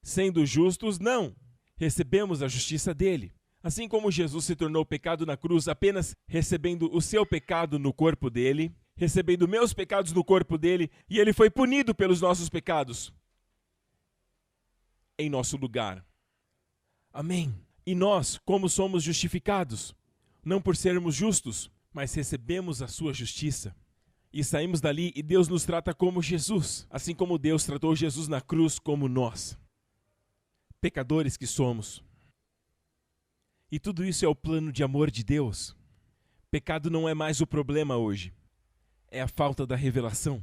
Sendo justos, não. Recebemos a justiça dele. Assim como Jesus se tornou pecado na cruz apenas recebendo o seu pecado no corpo dele, recebendo meus pecados no corpo dele, e ele foi punido pelos nossos pecados em nosso lugar. Amém. E nós, como somos justificados? Não por sermos justos, mas recebemos a sua justiça. E saímos dali e Deus nos trata como Jesus, assim como Deus tratou Jesus na cruz como nós. Pecadores que somos. E tudo isso é o plano de amor de Deus. Pecado não é mais o problema hoje. É a falta da revelação.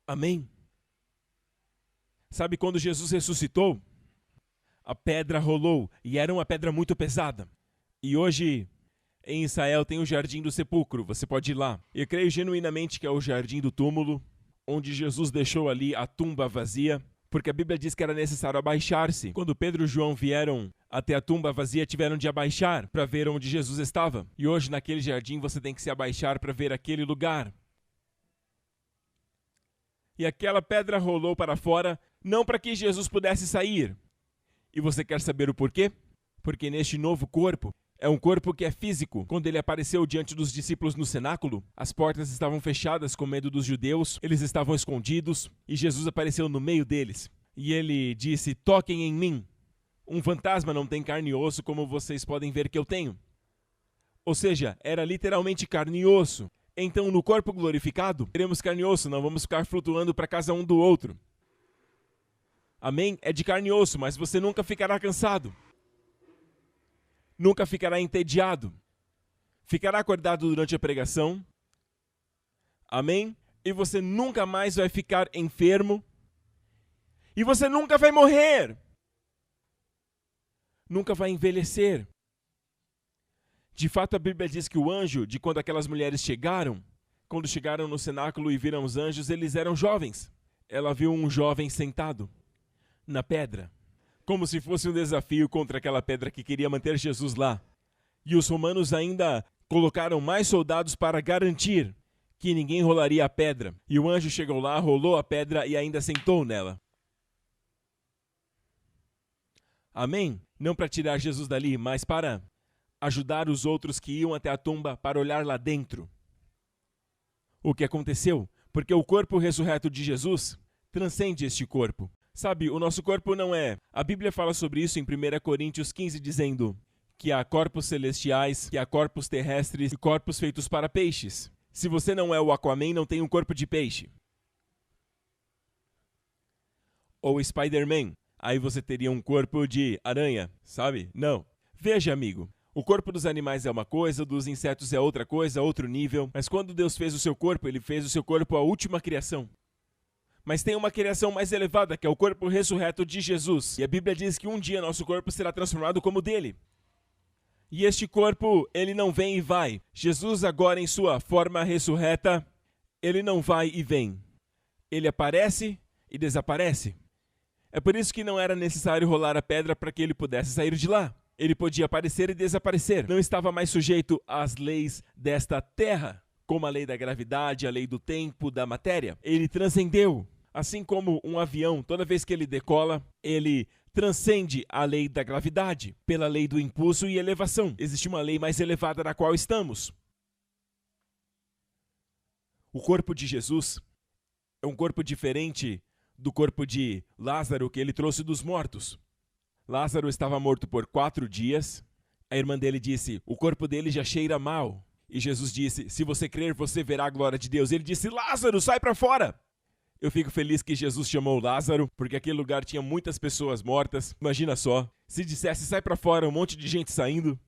Amém? Sabe quando Jesus ressuscitou? A pedra rolou e era uma pedra muito pesada. E hoje, em Israel, tem o Jardim do Sepulcro. Você pode ir lá. Eu creio genuinamente que é o Jardim do Túmulo, onde Jesus deixou ali a tumba vazia, porque a Bíblia diz que era necessário abaixar-se. Quando Pedro e João vieram até a tumba vazia, tiveram de abaixar para ver onde Jesus estava. E hoje, naquele jardim, você tem que se abaixar para ver aquele lugar. E aquela pedra rolou para fora, não para que Jesus pudesse sair. E você quer saber o porquê? Porque neste novo corpo, é um corpo que é físico. Quando ele apareceu diante dos discípulos no cenáculo, as portas estavam fechadas com medo dos judeus, eles estavam escondidos, e Jesus apareceu no meio deles. E ele disse: toquem em mim. Um fantasma não tem carne e osso como vocês podem ver que eu tenho. Ou seja, era literalmente carne e osso. Então, no corpo glorificado, teremos carne e osso, não vamos ficar flutuando para casa um do outro. Amém? É de carne e osso, mas você nunca ficará cansado. Nunca ficará entediado. Ficará acordado durante a pregação. Amém? E você nunca mais vai ficar enfermo. E você nunca vai morrer. Nunca vai envelhecer. De fato, a Bíblia diz que o anjo, de quando aquelas mulheres chegaram, quando chegaram no cenáculo e viram os anjos, eles eram jovens. Ela viu um jovem sentado na pedra, como se fosse um desafio contra aquela pedra que queria manter Jesus lá. E os romanos ainda colocaram mais soldados para garantir que ninguém rolaria a pedra. E o anjo chegou lá, rolou a pedra e ainda sentou nela. Amém? Não para tirar Jesus dali, mas para ajudar os outros que iam até a tumba para olhar lá dentro. O que aconteceu? Porque o corpo ressurreto de Jesus transcende este corpo. Sabe, o nosso corpo não é... A Bíblia fala sobre isso em 1 Coríntios 15, dizendo que há corpos celestiais, que há corpos terrestres e corpos feitos para peixes. Se você não é o Aquaman, não tem um corpo de peixe. Ou Spider-Man, aí você teria um corpo de aranha, sabe? Não. Veja, amigo, o corpo dos animais é uma coisa, dos insetos é outra coisa, outro nível. Mas quando Deus fez o seu corpo, Ele fez o seu corpo a última criação. Mas tem uma criação mais elevada, que é o corpo ressurreto de Jesus. E a Bíblia diz que um dia nosso corpo será transformado como o dele. E este corpo, ele não vem e vai. Jesus agora em sua forma ressurreta, ele não vai e vem. Ele aparece e desaparece. É por isso que não era necessário rolar a pedra para que ele pudesse sair de lá. Ele podia aparecer e desaparecer. Não estava mais sujeito às leis desta terra, como a lei da gravidade, a lei do tempo, da matéria. Ele transcendeu. Assim como um avião, toda vez que ele decola, ele transcende a lei da gravidade, pela lei do impulso e elevação. Existe uma lei mais elevada na qual estamos. O corpo de Jesus é um corpo diferente do corpo de Lázaro que ele trouxe dos mortos. Lázaro estava morto por 4 dias. A irmã dele disse: o corpo dele já cheira mal. E Jesus disse: se você crer, você verá a glória de Deus. Ele disse: Lázaro, sai para fora! Eu fico feliz que Jesus chamou Lázaro, porque aquele lugar tinha muitas pessoas mortas. Imagina só, se dissesse sai para fora, um monte de gente saindo.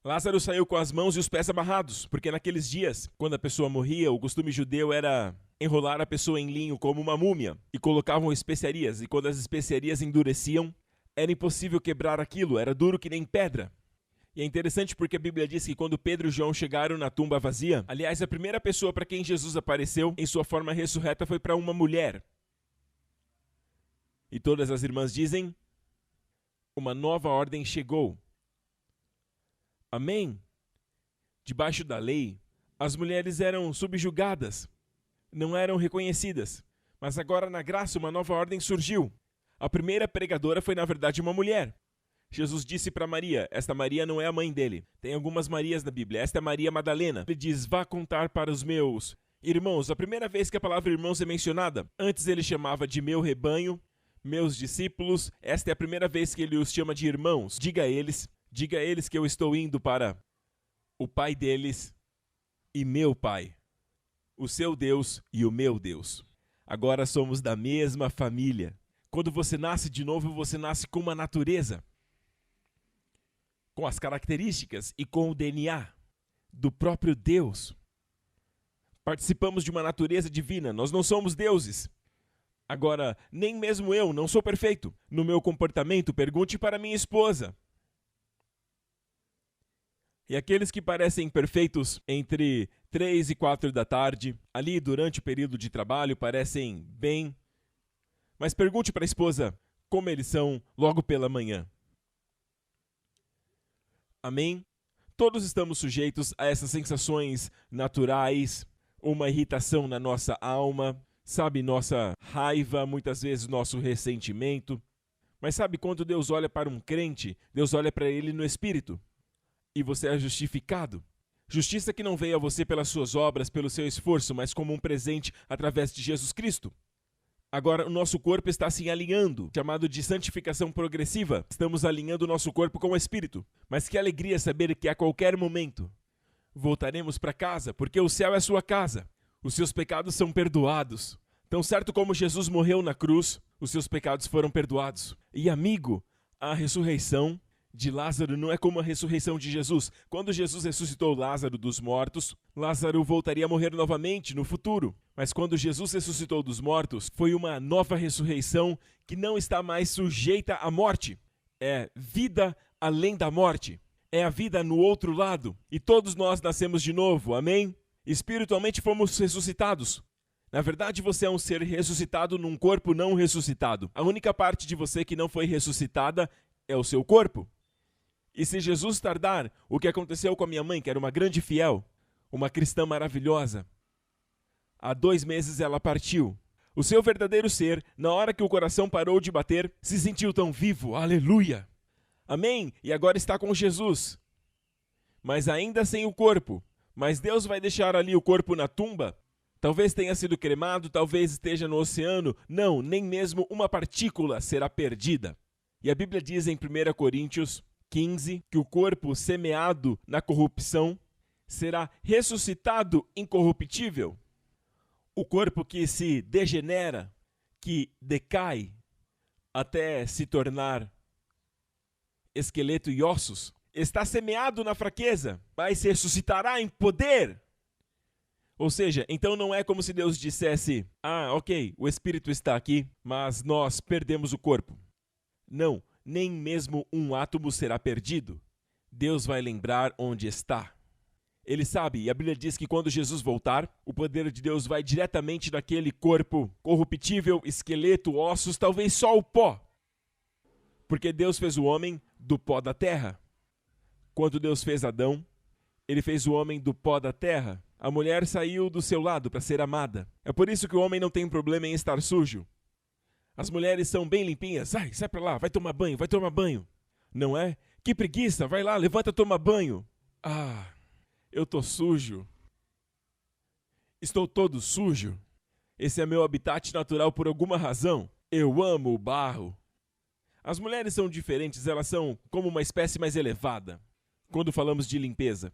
Lázaro saiu com as mãos e os pés amarrados, porque naqueles dias, quando a pessoa morria, o costume judeu era enrolar a pessoa em linho como uma múmia, e colocavam especiarias, e quando as especiarias endureciam, era impossível quebrar aquilo, era duro que nem pedra. E é interessante porque a Bíblia diz que quando Pedro e João chegaram na tumba vazia, aliás, a primeira pessoa para quem Jesus apareceu em sua forma ressurreta foi para uma mulher. E todas as irmãs dizem: uma nova ordem chegou. Amém? Debaixo da lei, as mulheres eram subjugadas, não eram reconhecidas. Mas agora na graça uma nova ordem surgiu. A primeira pregadora foi na verdade uma mulher. Jesus disse para Maria, esta Maria não é a mãe dele. Tem algumas Marias na Bíblia, esta é Maria Madalena. Ele diz: vá contar para os meus irmãos. A primeira vez que a palavra irmãos é mencionada, antes ele chamava de meu rebanho, meus discípulos. Esta é a primeira vez que ele os chama de irmãos. Diga a eles que eu estou indo para o Pai deles e meu Pai, o seu Deus e o meu Deus. Agora somos da mesma família. Quando você nasce de novo, você nasce com uma natureza, com as características e com o DNA do próprio Deus. Participamos de uma natureza divina, nós não somos deuses. Agora, nem mesmo eu não sou perfeito. No meu comportamento, pergunte para minha esposa. E aqueles que parecem perfeitos entre 3 e 4 da tarde, ali durante o período de trabalho, parecem bem. Mas pergunte para a esposa como eles são logo pela manhã. Amém? Todos estamos sujeitos a essas sensações naturais, uma irritação na nossa alma, Sabe, nossa raiva, muitas vezes nosso ressentimento. Mas sabe, quando Deus olha para um crente, Deus olha para ele no Espírito. E você é justificado. Justiça que não veio a você pelas suas obras, pelo seu esforço, mas como um presente através de Jesus Cristo. Agora, o nosso corpo está se alinhando, chamado de santificação progressiva. Estamos alinhando o nosso corpo com o Espírito. Mas que alegria saber que a qualquer momento voltaremos para casa, porque o céu é a sua casa. Os seus pecados são perdoados. Tão certo como Jesus morreu na cruz, os seus pecados foram perdoados. E amigo, a ressurreição de Lázaro não é como a ressurreição de Jesus. Quando Jesus ressuscitou Lázaro dos mortos, Lázaro voltaria a morrer novamente no futuro. Mas quando Jesus ressuscitou dos mortos, foi uma nova ressurreição que não está mais sujeita à morte. É vida além da morte. É a vida no outro lado. E todos nós nascemos de novo, amém? Espiritualmente fomos ressuscitados. Na verdade, você é um ser ressuscitado num corpo não ressuscitado. A única parte de você que não foi ressuscitada é o seu corpo. E se Jesus tardar, o que aconteceu com a minha mãe, que era uma grande fiel, uma cristã maravilhosa, há 2 meses ela partiu. O seu verdadeiro ser, na hora que o coração parou de bater, se sentiu tão vivo. Aleluia! Amém? E agora está com Jesus. Mas ainda sem o corpo. Mas Deus vai deixar ali o corpo na tumba? Talvez tenha sido cremado, talvez esteja no oceano. Não, nem mesmo uma partícula será perdida. E a Bíblia diz em 1 Coríntios 15 que o corpo semeado na corrupção será ressuscitado incorruptível. O corpo que se degenera, que decai até se tornar esqueleto e ossos, está semeado na fraqueza, mas ressuscitará em poder. Ou seja, então não é como se Deus dissesse, ok, o Espírito está aqui, mas nós perdemos o corpo. Não, nem mesmo um átomo será perdido. Deus vai lembrar onde está. Ele sabe, e a Bíblia diz que quando Jesus voltar, o poder de Deus vai diretamente naquele corpo corruptível, esqueleto, ossos, talvez só o pó. Porque Deus fez o homem do pó da terra. Quando Deus fez Adão, ele fez o homem do pó da terra. A mulher saiu do seu lado para ser amada. É por isso que o homem não tem problema em estar sujo. As mulheres são bem limpinhas. Sai para lá, vai tomar banho. Não é? Que preguiça, vai lá, levanta, toma banho. Eu tô sujo. Estou todo sujo. Esse é meu habitat natural por alguma razão. Eu amo o barro. As mulheres são diferentes, elas são como uma espécie mais elevada. Quando falamos de limpeza.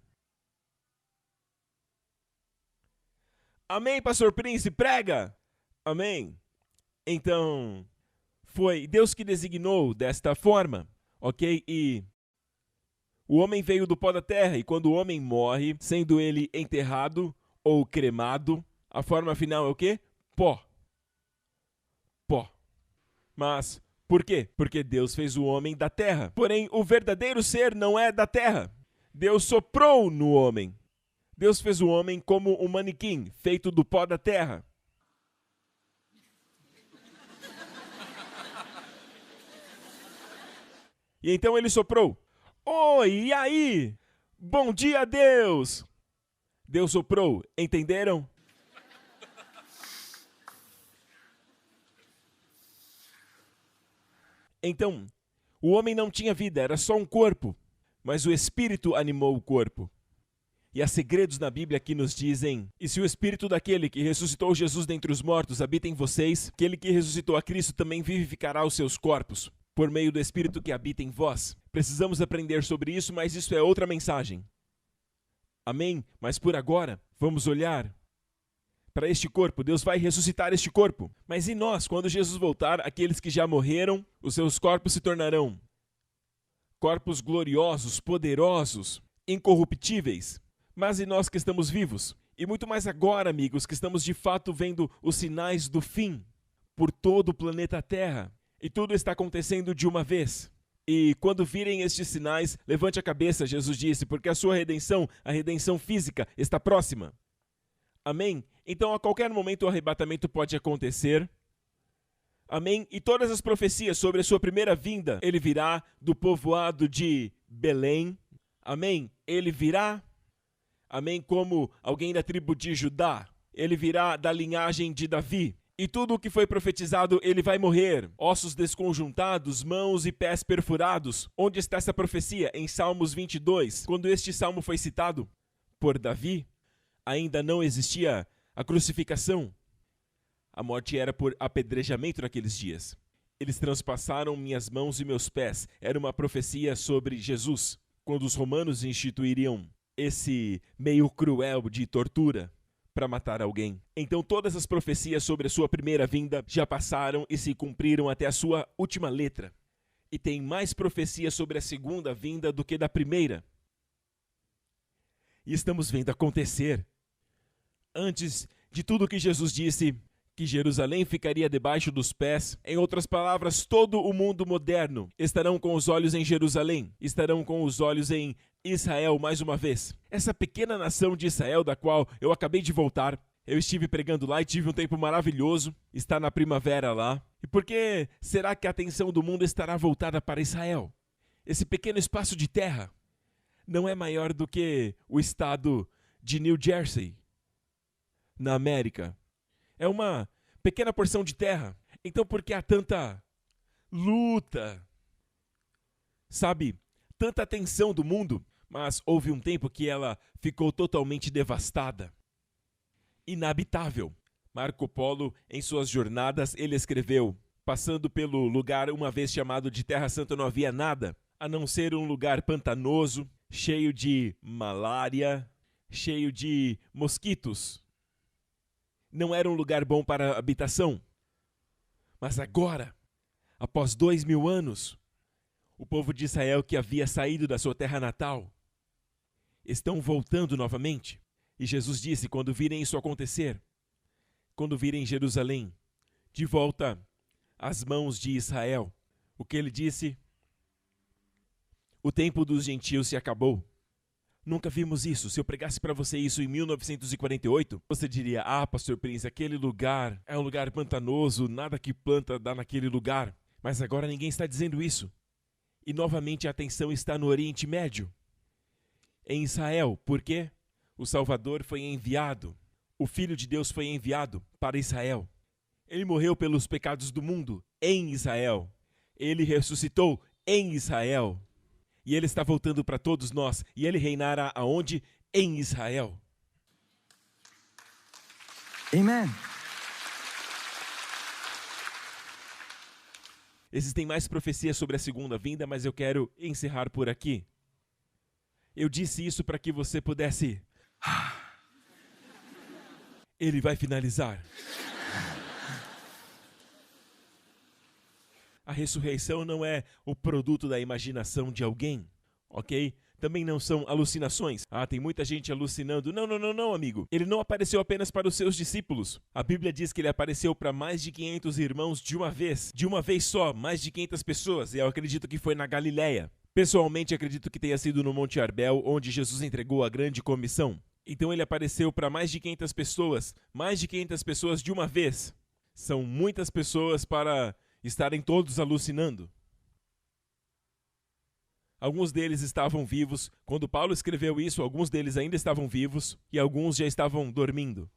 Amém, pastor Príncipe, prega! Amém. Então, foi Deus que designou desta forma, ok? E o homem veio do pó da terra, e quando o homem morre, sendo ele enterrado ou cremado, a forma final é o quê? Pó. Pó. Mas por quê? Porque Deus fez o homem da terra. Porém, o verdadeiro ser não é da terra. Deus soprou no homem. Deus fez o homem como um manequim, feito do pó da terra. E então ele soprou. Oi, e aí? Bom dia, Deus! Deus soprou, entenderam? Então, o homem não tinha vida, era só um corpo, mas o Espírito animou o corpo. E há segredos na Bíblia que nos dizem, e se o Espírito daquele que ressuscitou Jesus dentre os mortos habita em vocês, aquele que ressuscitou a Cristo também vivificará os seus corpos, por meio do Espírito que habita em vós. Precisamos aprender sobre isso, mas isso é outra mensagem. Amém? Mas por agora, vamos olhar para este corpo. Deus vai ressuscitar este corpo. Mas e nós, quando Jesus voltar, aqueles que já morreram, os seus corpos se tornarão corpos gloriosos, poderosos, incorruptíveis. Mas e nós que estamos vivos? E muito mais agora, amigos, que estamos de fato vendo os sinais do fim por todo o planeta Terra. E tudo está acontecendo de uma vez. E quando virem estes sinais, levante a cabeça, Jesus disse, porque a sua redenção, a redenção física, está próxima. Amém? Então, a qualquer momento, o arrebatamento pode acontecer. Amém? E todas as profecias sobre a sua primeira vinda, ele virá do povoado de Belém. Amém? Ele virá, amém, como alguém da tribo de Judá. Ele virá da linhagem de Davi. E tudo o que foi profetizado, ele vai morrer. Ossos desconjuntados, mãos e pés perfurados. Onde está essa profecia? Em Salmos 22. Quando este salmo foi citado por Davi, ainda não existia a crucificação. A morte era por apedrejamento naqueles dias. Eles transpassaram minhas mãos e meus pés. Era uma profecia sobre Jesus, quando os romanos instituiriam esse meio cruel de tortura para matar alguém. Então todas as profecias sobre a sua primeira vinda já passaram e se cumpriram até a sua última letra. E tem mais profecias sobre a segunda vinda do que da primeira. E estamos vendo acontecer. Antes de tudo que Jesus disse, que Jerusalém ficaria debaixo dos pés. Em outras palavras, todo o mundo moderno estarão com os olhos em Jerusalém, estarão com os olhos em Israel mais uma vez. Essa pequena nação de Israel, da qual eu acabei de voltar, eu estive pregando lá e tive um tempo maravilhoso, está na primavera lá. E por que será que a atenção do mundo estará voltada para Israel? Esse pequeno espaço de terra não é maior do que o estado de New Jersey, na América. É uma pequena porção de terra. Então por que há tanta luta? Sabe, tanta atenção do mundo, mas houve um tempo que ela ficou totalmente devastada, inabitável. Marco Polo, em suas jornadas, ele escreveu: passando pelo lugar uma vez chamado de Terra Santa não havia nada, a não ser um lugar pantanoso, cheio de malária, cheio de mosquitos. Não era um lugar bom para habitação. Mas agora, após 2000 anos, o povo de Israel que havia saído da sua terra natal estão voltando novamente. E Jesus disse, quando virem isso acontecer, quando virem Jerusalém de volta às mãos de Israel, o que ele disse? O tempo dos gentios se acabou. Nunca vimos isso. Se eu pregasse para você isso em 1948, você diria: ah, pastor Prince, aquele lugar é um lugar pantanoso, nada que planta dá naquele lugar. Mas agora ninguém está dizendo isso. E novamente a atenção está no Oriente Médio, em Israel. Por quê? O Salvador foi enviado, o Filho de Deus foi enviado para Israel. Ele morreu pelos pecados do mundo em Israel. Ele ressuscitou em Israel. E ele está voltando para todos nós. E ele reinará aonde? Em Israel. Amen. Existem mais profecias sobre a segunda vinda, mas eu quero encerrar por aqui. Eu disse isso para que você pudesse... Ele vai finalizar. A ressurreição não é o produto da imaginação de alguém, ok? Também não são alucinações. Ah, tem muita gente alucinando. Não, amigo. Ele não apareceu apenas para os seus discípulos. A Bíblia diz que ele apareceu para mais de 500 irmãos de uma vez só, mais de 500 pessoas. E eu acredito que foi na Galileia. Pessoalmente, acredito que tenha sido no Monte Arbel, onde Jesus entregou a grande comissão. Então ele apareceu para mais de 500 pessoas de uma vez. São muitas pessoas para estarem todos alucinando. Alguns deles estavam vivos. Quando Paulo escreveu isso, alguns deles ainda estavam vivos e alguns já estavam dormindo.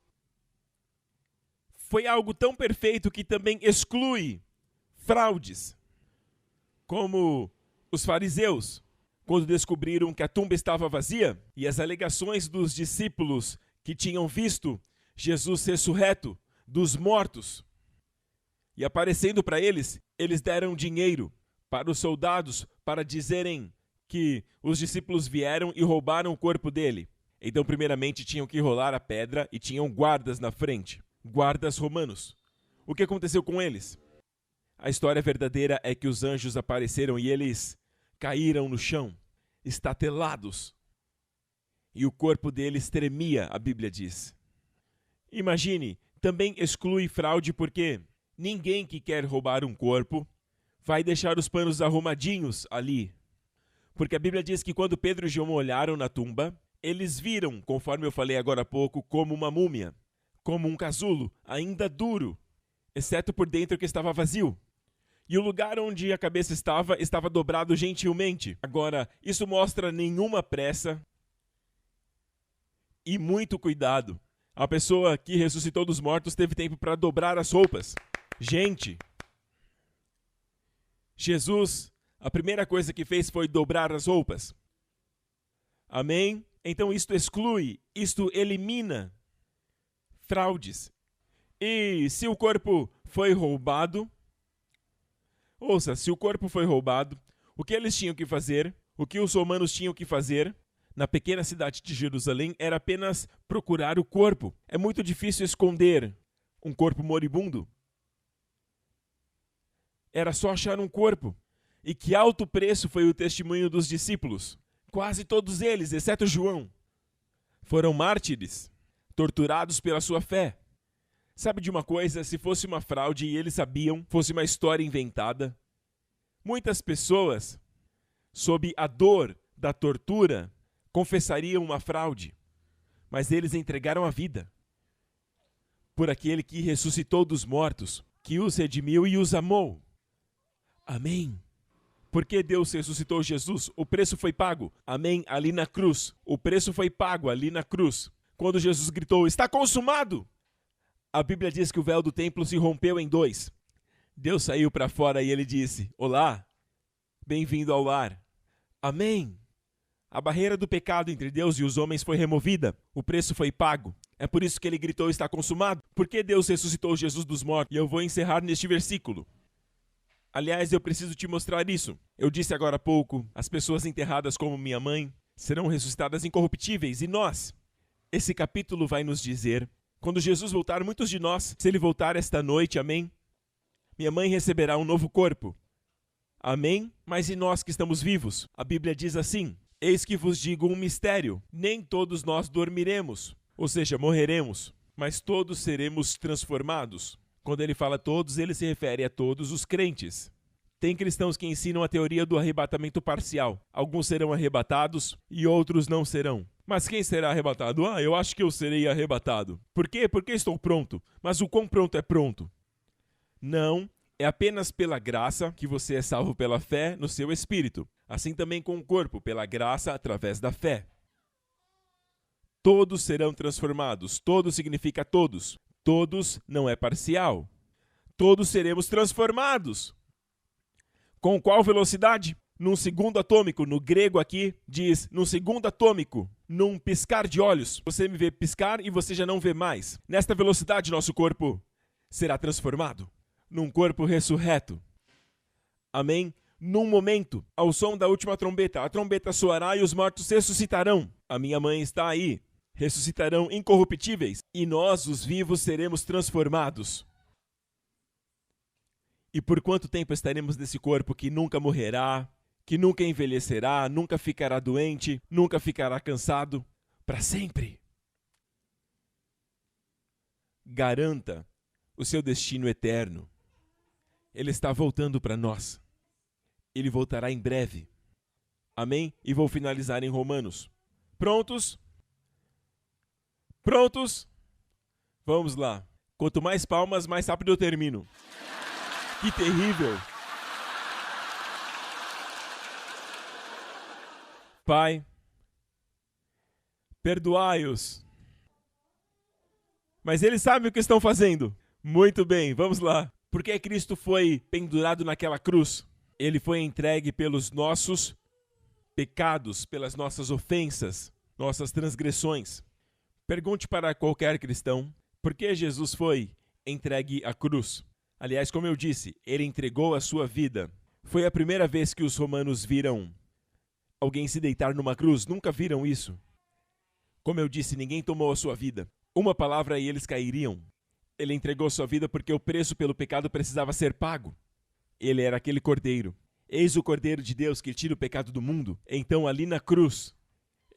Foi algo tão perfeito que também exclui fraudes, como os fariseus, quando descobriram que a tumba estava vazia e as alegações dos discípulos que tinham visto Jesus ressurreto dos mortos. E aparecendo para eles, eles deram dinheiro para os soldados para dizerem que os discípulos vieram e roubaram o corpo dele. Então, primeiramente, tinham que rolar a pedra e tinham guardas na frente, guardas romanos. O que aconteceu com eles? A história verdadeira é que os anjos apareceram e eles caíram no chão, estatelados. E o corpo deles tremia, a Bíblia diz. Imagine, também exclui fraude porque ninguém que quer roubar um corpo vai deixar os panos arrumadinhos ali. Porque a Bíblia diz que quando Pedro e João olharam na tumba, eles viram, conforme eu falei agora há pouco, como uma múmia, como um casulo, ainda duro, exceto por dentro que estava vazio. E o lugar onde a cabeça estava dobrado gentilmente. Agora, isso mostra nenhuma pressa e muito cuidado. A pessoa que ressuscitou dos mortos teve tempo para dobrar as roupas. Gente, Jesus, a primeira coisa que fez foi dobrar as roupas. Amém? Então isto exclui, isto elimina fraudes. E se o corpo foi roubado, ouça, se o corpo foi roubado, o que eles tinham que fazer, o que os romanos tinham que fazer na pequena cidade de Jerusalém era apenas procurar o corpo. É muito difícil esconder um corpo moribundo. Era só achar um corpo. E que alto preço foi o testemunho dos discípulos. Quase todos eles, exceto João, foram mártires, torturados pela sua fé. Sabe de uma coisa? Se fosse uma fraude e eles sabiam, fosse uma história inventada, muitas pessoas, sob a dor da tortura, confessariam uma fraude. Mas eles entregaram a vida por aquele que ressuscitou dos mortos, que os redimiu e os amou. Amém. Porque Deus ressuscitou Jesus? O preço foi pago. Amém? Ali na cruz. O preço foi pago ali na cruz. Quando Jesus gritou, está consumado! A Bíblia diz que o véu do templo se rompeu em dois. Deus saiu para fora e ele disse, olá, bem-vindo ao lar. Amém. A barreira do pecado entre Deus e os homens foi removida. O preço foi pago. É por isso que ele gritou, está consumado. Porque Deus ressuscitou Jesus dos mortos? E eu vou encerrar neste versículo. Aliás, eu preciso te mostrar isso. Eu disse agora há pouco, as pessoas enterradas como minha mãe serão ressuscitadas incorruptíveis. E nós? Esse capítulo vai nos dizer, quando Jesus voltar, muitos de nós, se ele voltar esta noite, amém? Minha mãe receberá um novo corpo. Amém? Mas e nós que estamos vivos? A Bíblia diz assim, eis que vos digo um mistério, nem todos nós dormiremos, ou seja, morreremos, mas todos seremos transformados. Quando ele fala todos, ele se refere a todos os crentes. Tem cristãos que ensinam a teoria do arrebatamento parcial. Alguns serão arrebatados e outros não serão. Mas quem será arrebatado? Eu acho que eu serei arrebatado. Por quê? Porque estou pronto. Mas o quão pronto é pronto? Não, é apenas pela graça que você é salvo pela fé no seu espírito. Assim também com o corpo, pela graça através da fé. Todos serão transformados. Todos significa todos. Todos não é parcial. Todos seremos transformados. Com qual velocidade? Num segundo atômico. No grego aqui diz num segundo atômico. Num piscar de olhos. Você me vê piscar e você já não vê mais. Nesta velocidade, nosso corpo será transformado. Num corpo ressurreto. Amém? Num momento, ao som da última trombeta, a trombeta soará e os mortos ressuscitarão. A minha mãe está aí. Ressuscitarão incorruptíveis, e nós, os vivos, seremos transformados. E por quanto tempo estaremos nesse corpo que nunca morrerá, que nunca envelhecerá, nunca ficará doente, nunca ficará cansado? Para sempre. Garanta o seu destino eterno. Ele está voltando para nós. Ele voltará em breve. Amém? E vou finalizar em Romanos. Prontos? Prontos? Vamos lá. Quanto mais palmas, mais rápido eu termino. Que terrível. Pai, perdoai-os. Mas eles sabem o que estão fazendo. Muito bem, vamos lá. Por que Cristo foi pendurado naquela cruz? Ele foi entregue pelos nossos pecados, pelas nossas ofensas, nossas transgressões. Pergunte para qualquer cristão, por que Jesus foi entregue à cruz? Aliás, como eu disse, ele entregou a sua vida. Foi a primeira vez que os romanos viram alguém se deitar numa cruz. Nunca viram isso. Como eu disse, ninguém tomou a sua vida. Uma palavra e eles cairiam. Ele entregou sua vida porque o preço pelo pecado precisava ser pago. Ele era aquele cordeiro. Eis o cordeiro de Deus que tira o pecado do mundo. Então, ali na cruz,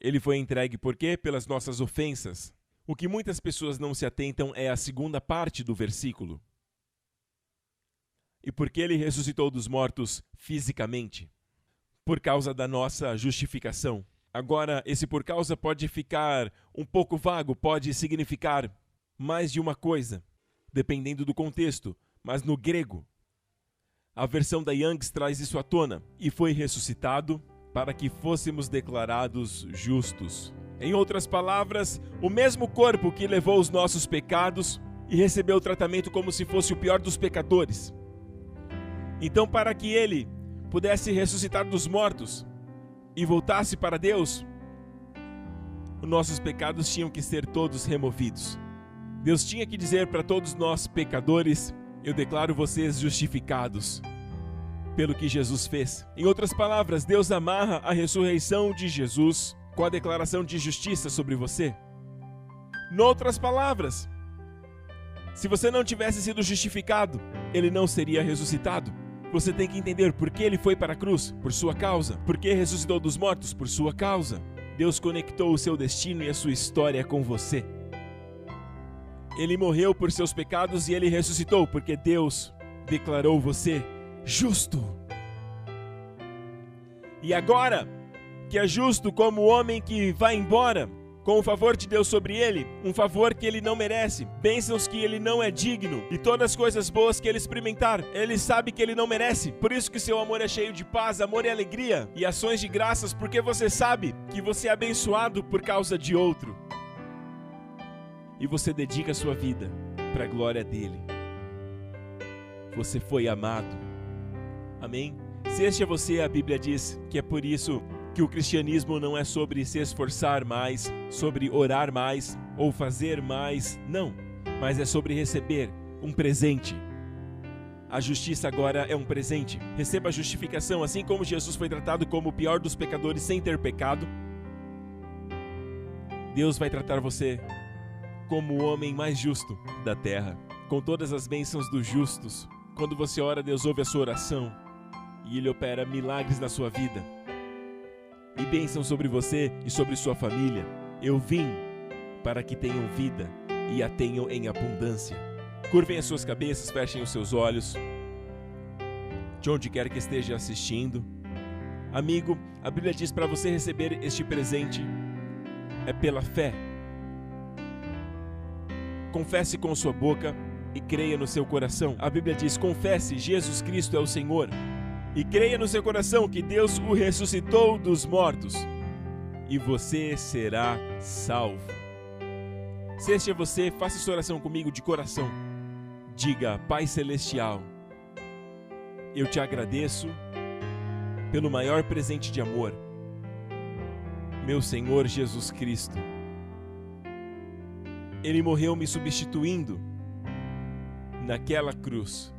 ele foi entregue por quê? Pelas nossas ofensas. O que muitas pessoas não se atentam é a segunda parte do versículo. E por que ele ressuscitou dos mortos fisicamente? Por causa da nossa justificação. Agora, esse por causa pode ficar um pouco vago, pode significar mais de uma coisa, dependendo do contexto. Mas no grego, a versão da Young's traz isso à tona. E foi ressuscitado para que fôssemos declarados justos. Em outras palavras, o mesmo corpo que levou os nossos pecados e recebeu o tratamento como se fosse o pior dos pecadores. Então, para que ele pudesse ressuscitar dos mortos e voltasse para Deus, os nossos pecados tinham que ser todos removidos. Deus tinha que dizer para todos nós pecadores: eu declaro vocês justificados pelo que Jesus fez. Em outras palavras, Deus amarra a ressurreição de Jesus com a declaração de justiça sobre você. Em outras palavras, se você não tivesse sido justificado, ele não seria ressuscitado. Você tem que entender por que ele foi para a cruz, por sua causa. Por que ressuscitou dos mortos, por sua causa. Deus conectou o seu destino e a sua história com você. Ele morreu por seus pecados e ele ressuscitou porque Deus declarou você justo. E agora que é justo como o homem que vai embora, com o favor de Deus sobre ele, um favor que ele não merece, bênçãos que ele não é digno, e todas as coisas boas que ele experimentar, ele sabe que ele não merece. Por isso que seu amor é cheio de paz, amor e alegria, e ações de graças, porque você sabe que você é abençoado por causa de outro. E você dedica a sua vida para a glória dele. Você foi amado. Amém? Se este é você, a Bíblia diz que é por isso que o cristianismo não é sobre se esforçar mais, sobre orar mais ou fazer mais, não, mas é sobre receber um presente. A justiça agora é um presente. Receba a justificação, assim como Jesus foi tratado como o pior dos pecadores sem ter pecado. Deus vai tratar você como o homem mais justo da terra, com todas as bênçãos dos justos. Quando você ora, Deus ouve a sua oração e Ele opera milagres na sua vida e bênçãos sobre você e sobre sua família. Eu vim para que tenham vida e a tenham em abundância. Curvem as suas cabeças, fechem os seus olhos, de onde quer que esteja assistindo. Amigo, a Bíblia diz para você receber este presente é pela fé. Confesse com sua boca e creia no seu coração. A Bíblia diz: confesse, Jesus Cristo é o Senhor. E creia no seu coração que Deus o ressuscitou dos mortos. E você será salvo. Se este é você, faça essa oração comigo de coração. Diga: Pai Celestial, eu te agradeço pelo maior presente de amor, meu Senhor Jesus Cristo. Ele morreu me substituindo naquela cruz,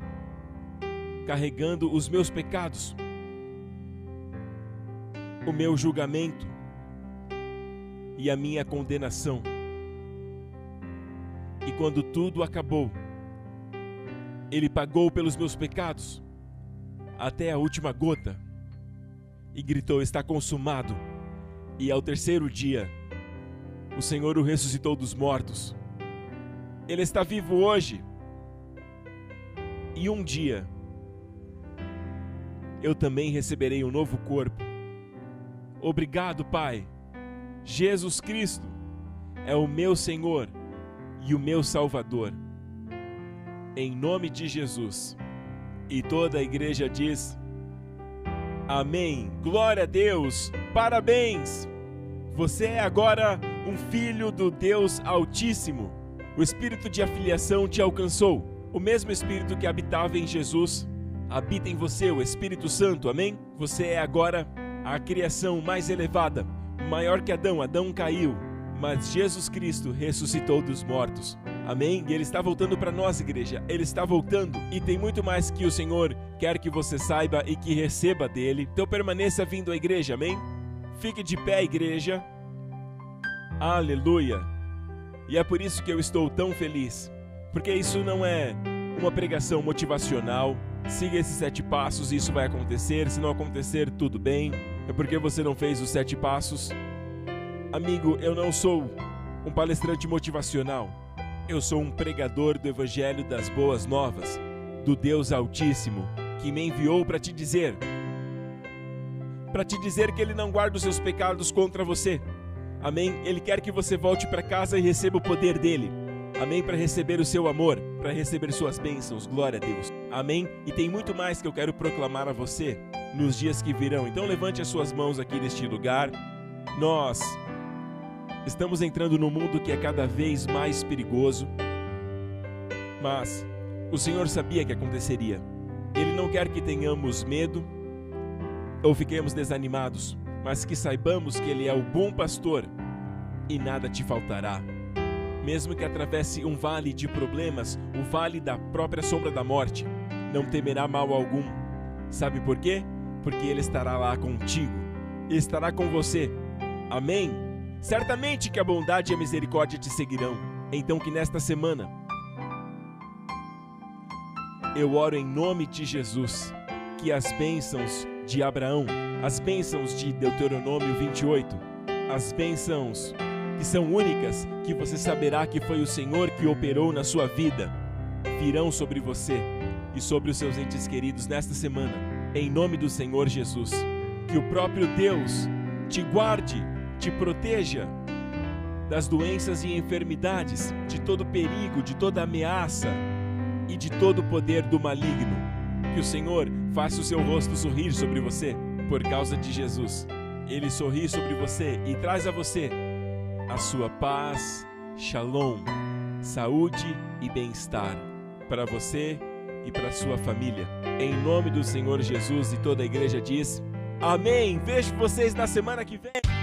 carregando os meus pecados, o meu julgamento e a minha condenação. E quando tudo acabou, Ele pagou pelos meus pecados até a última gota e gritou: está consumado. E ao terceiro dia, o Senhor o ressuscitou dos mortos. Ele está vivo hoje. E um dia, eu também receberei um novo corpo. Obrigado, Pai. Jesus Cristo é o meu Senhor e o meu Salvador. Em nome de Jesus. E toda a igreja diz: amém. Glória a Deus. Parabéns. Você é agora um filho do Deus Altíssimo. O espírito de afiliação te alcançou. O mesmo Espírito que habitava em Jesus habita em você, o Espírito Santo, amém? Você é agora a criação mais elevada, maior que Adão. Adão caiu, mas Jesus Cristo ressuscitou dos mortos, amém? E Ele está voltando para nós, igreja. Ele está voltando e tem muito mais que o Senhor quer que você saiba e que receba dele. Então permaneça vindo à igreja, amém? Fique de pé, igreja. Aleluia! E é por isso que eu estou tão feliz. Porque isso não é uma pregação motivacional. Siga esses 7 passos e isso vai acontecer. Se não acontecer, tudo bem. É porque você não fez os 7 passos. Amigo, eu não sou um palestrante motivacional. Eu sou um pregador do Evangelho das Boas Novas, do Deus Altíssimo, que me enviou para te dizer que Ele não guarda os seus pecados contra você. Amém? Ele quer que você volte para casa e receba o poder dele. Amém? Para receber o seu amor, para receber suas bênçãos. Glória a Deus. Amém? E tem muito mais que eu quero proclamar a você nos dias que virão. Então levante as suas mãos aqui neste lugar. Nós Estamos entrando num mundo que é cada vez mais perigoso, mas o Senhor sabia que aconteceria. Ele não quer que tenhamos medo ou fiquemos desanimados, mas que saibamos que Ele é o bom pastor e nada te faltará. Mesmo que atravesse um vale de problemas, o vale da própria sombra da morte, não temerá mal algum. Sabe por quê? Porque Ele estará lá contigo, estará com você. Amém? Certamente que a bondade e a misericórdia te seguirão. Então que nesta semana, eu oro em nome de Jesus, que as bênçãos de Abraão, as bênçãos de Deuteronômio 28, as bênçãos que são únicas, que você saberá que foi o Senhor que operou na sua vida, virão sobre você e sobre os seus entes queridos nesta semana, em nome do Senhor Jesus. Que o próprio Deus te guarde, te proteja das doenças e enfermidades, de todo perigo, de toda ameaça e de todo o poder do maligno. Que o Senhor faça o seu rosto sorrir sobre você por causa de Jesus. Ele sorri sobre você e traz a você a sua paz, shalom, saúde e bem-estar para você e para sua família. Em nome do Senhor Jesus, e toda a igreja diz: amém. Vejo vocês na semana que vem.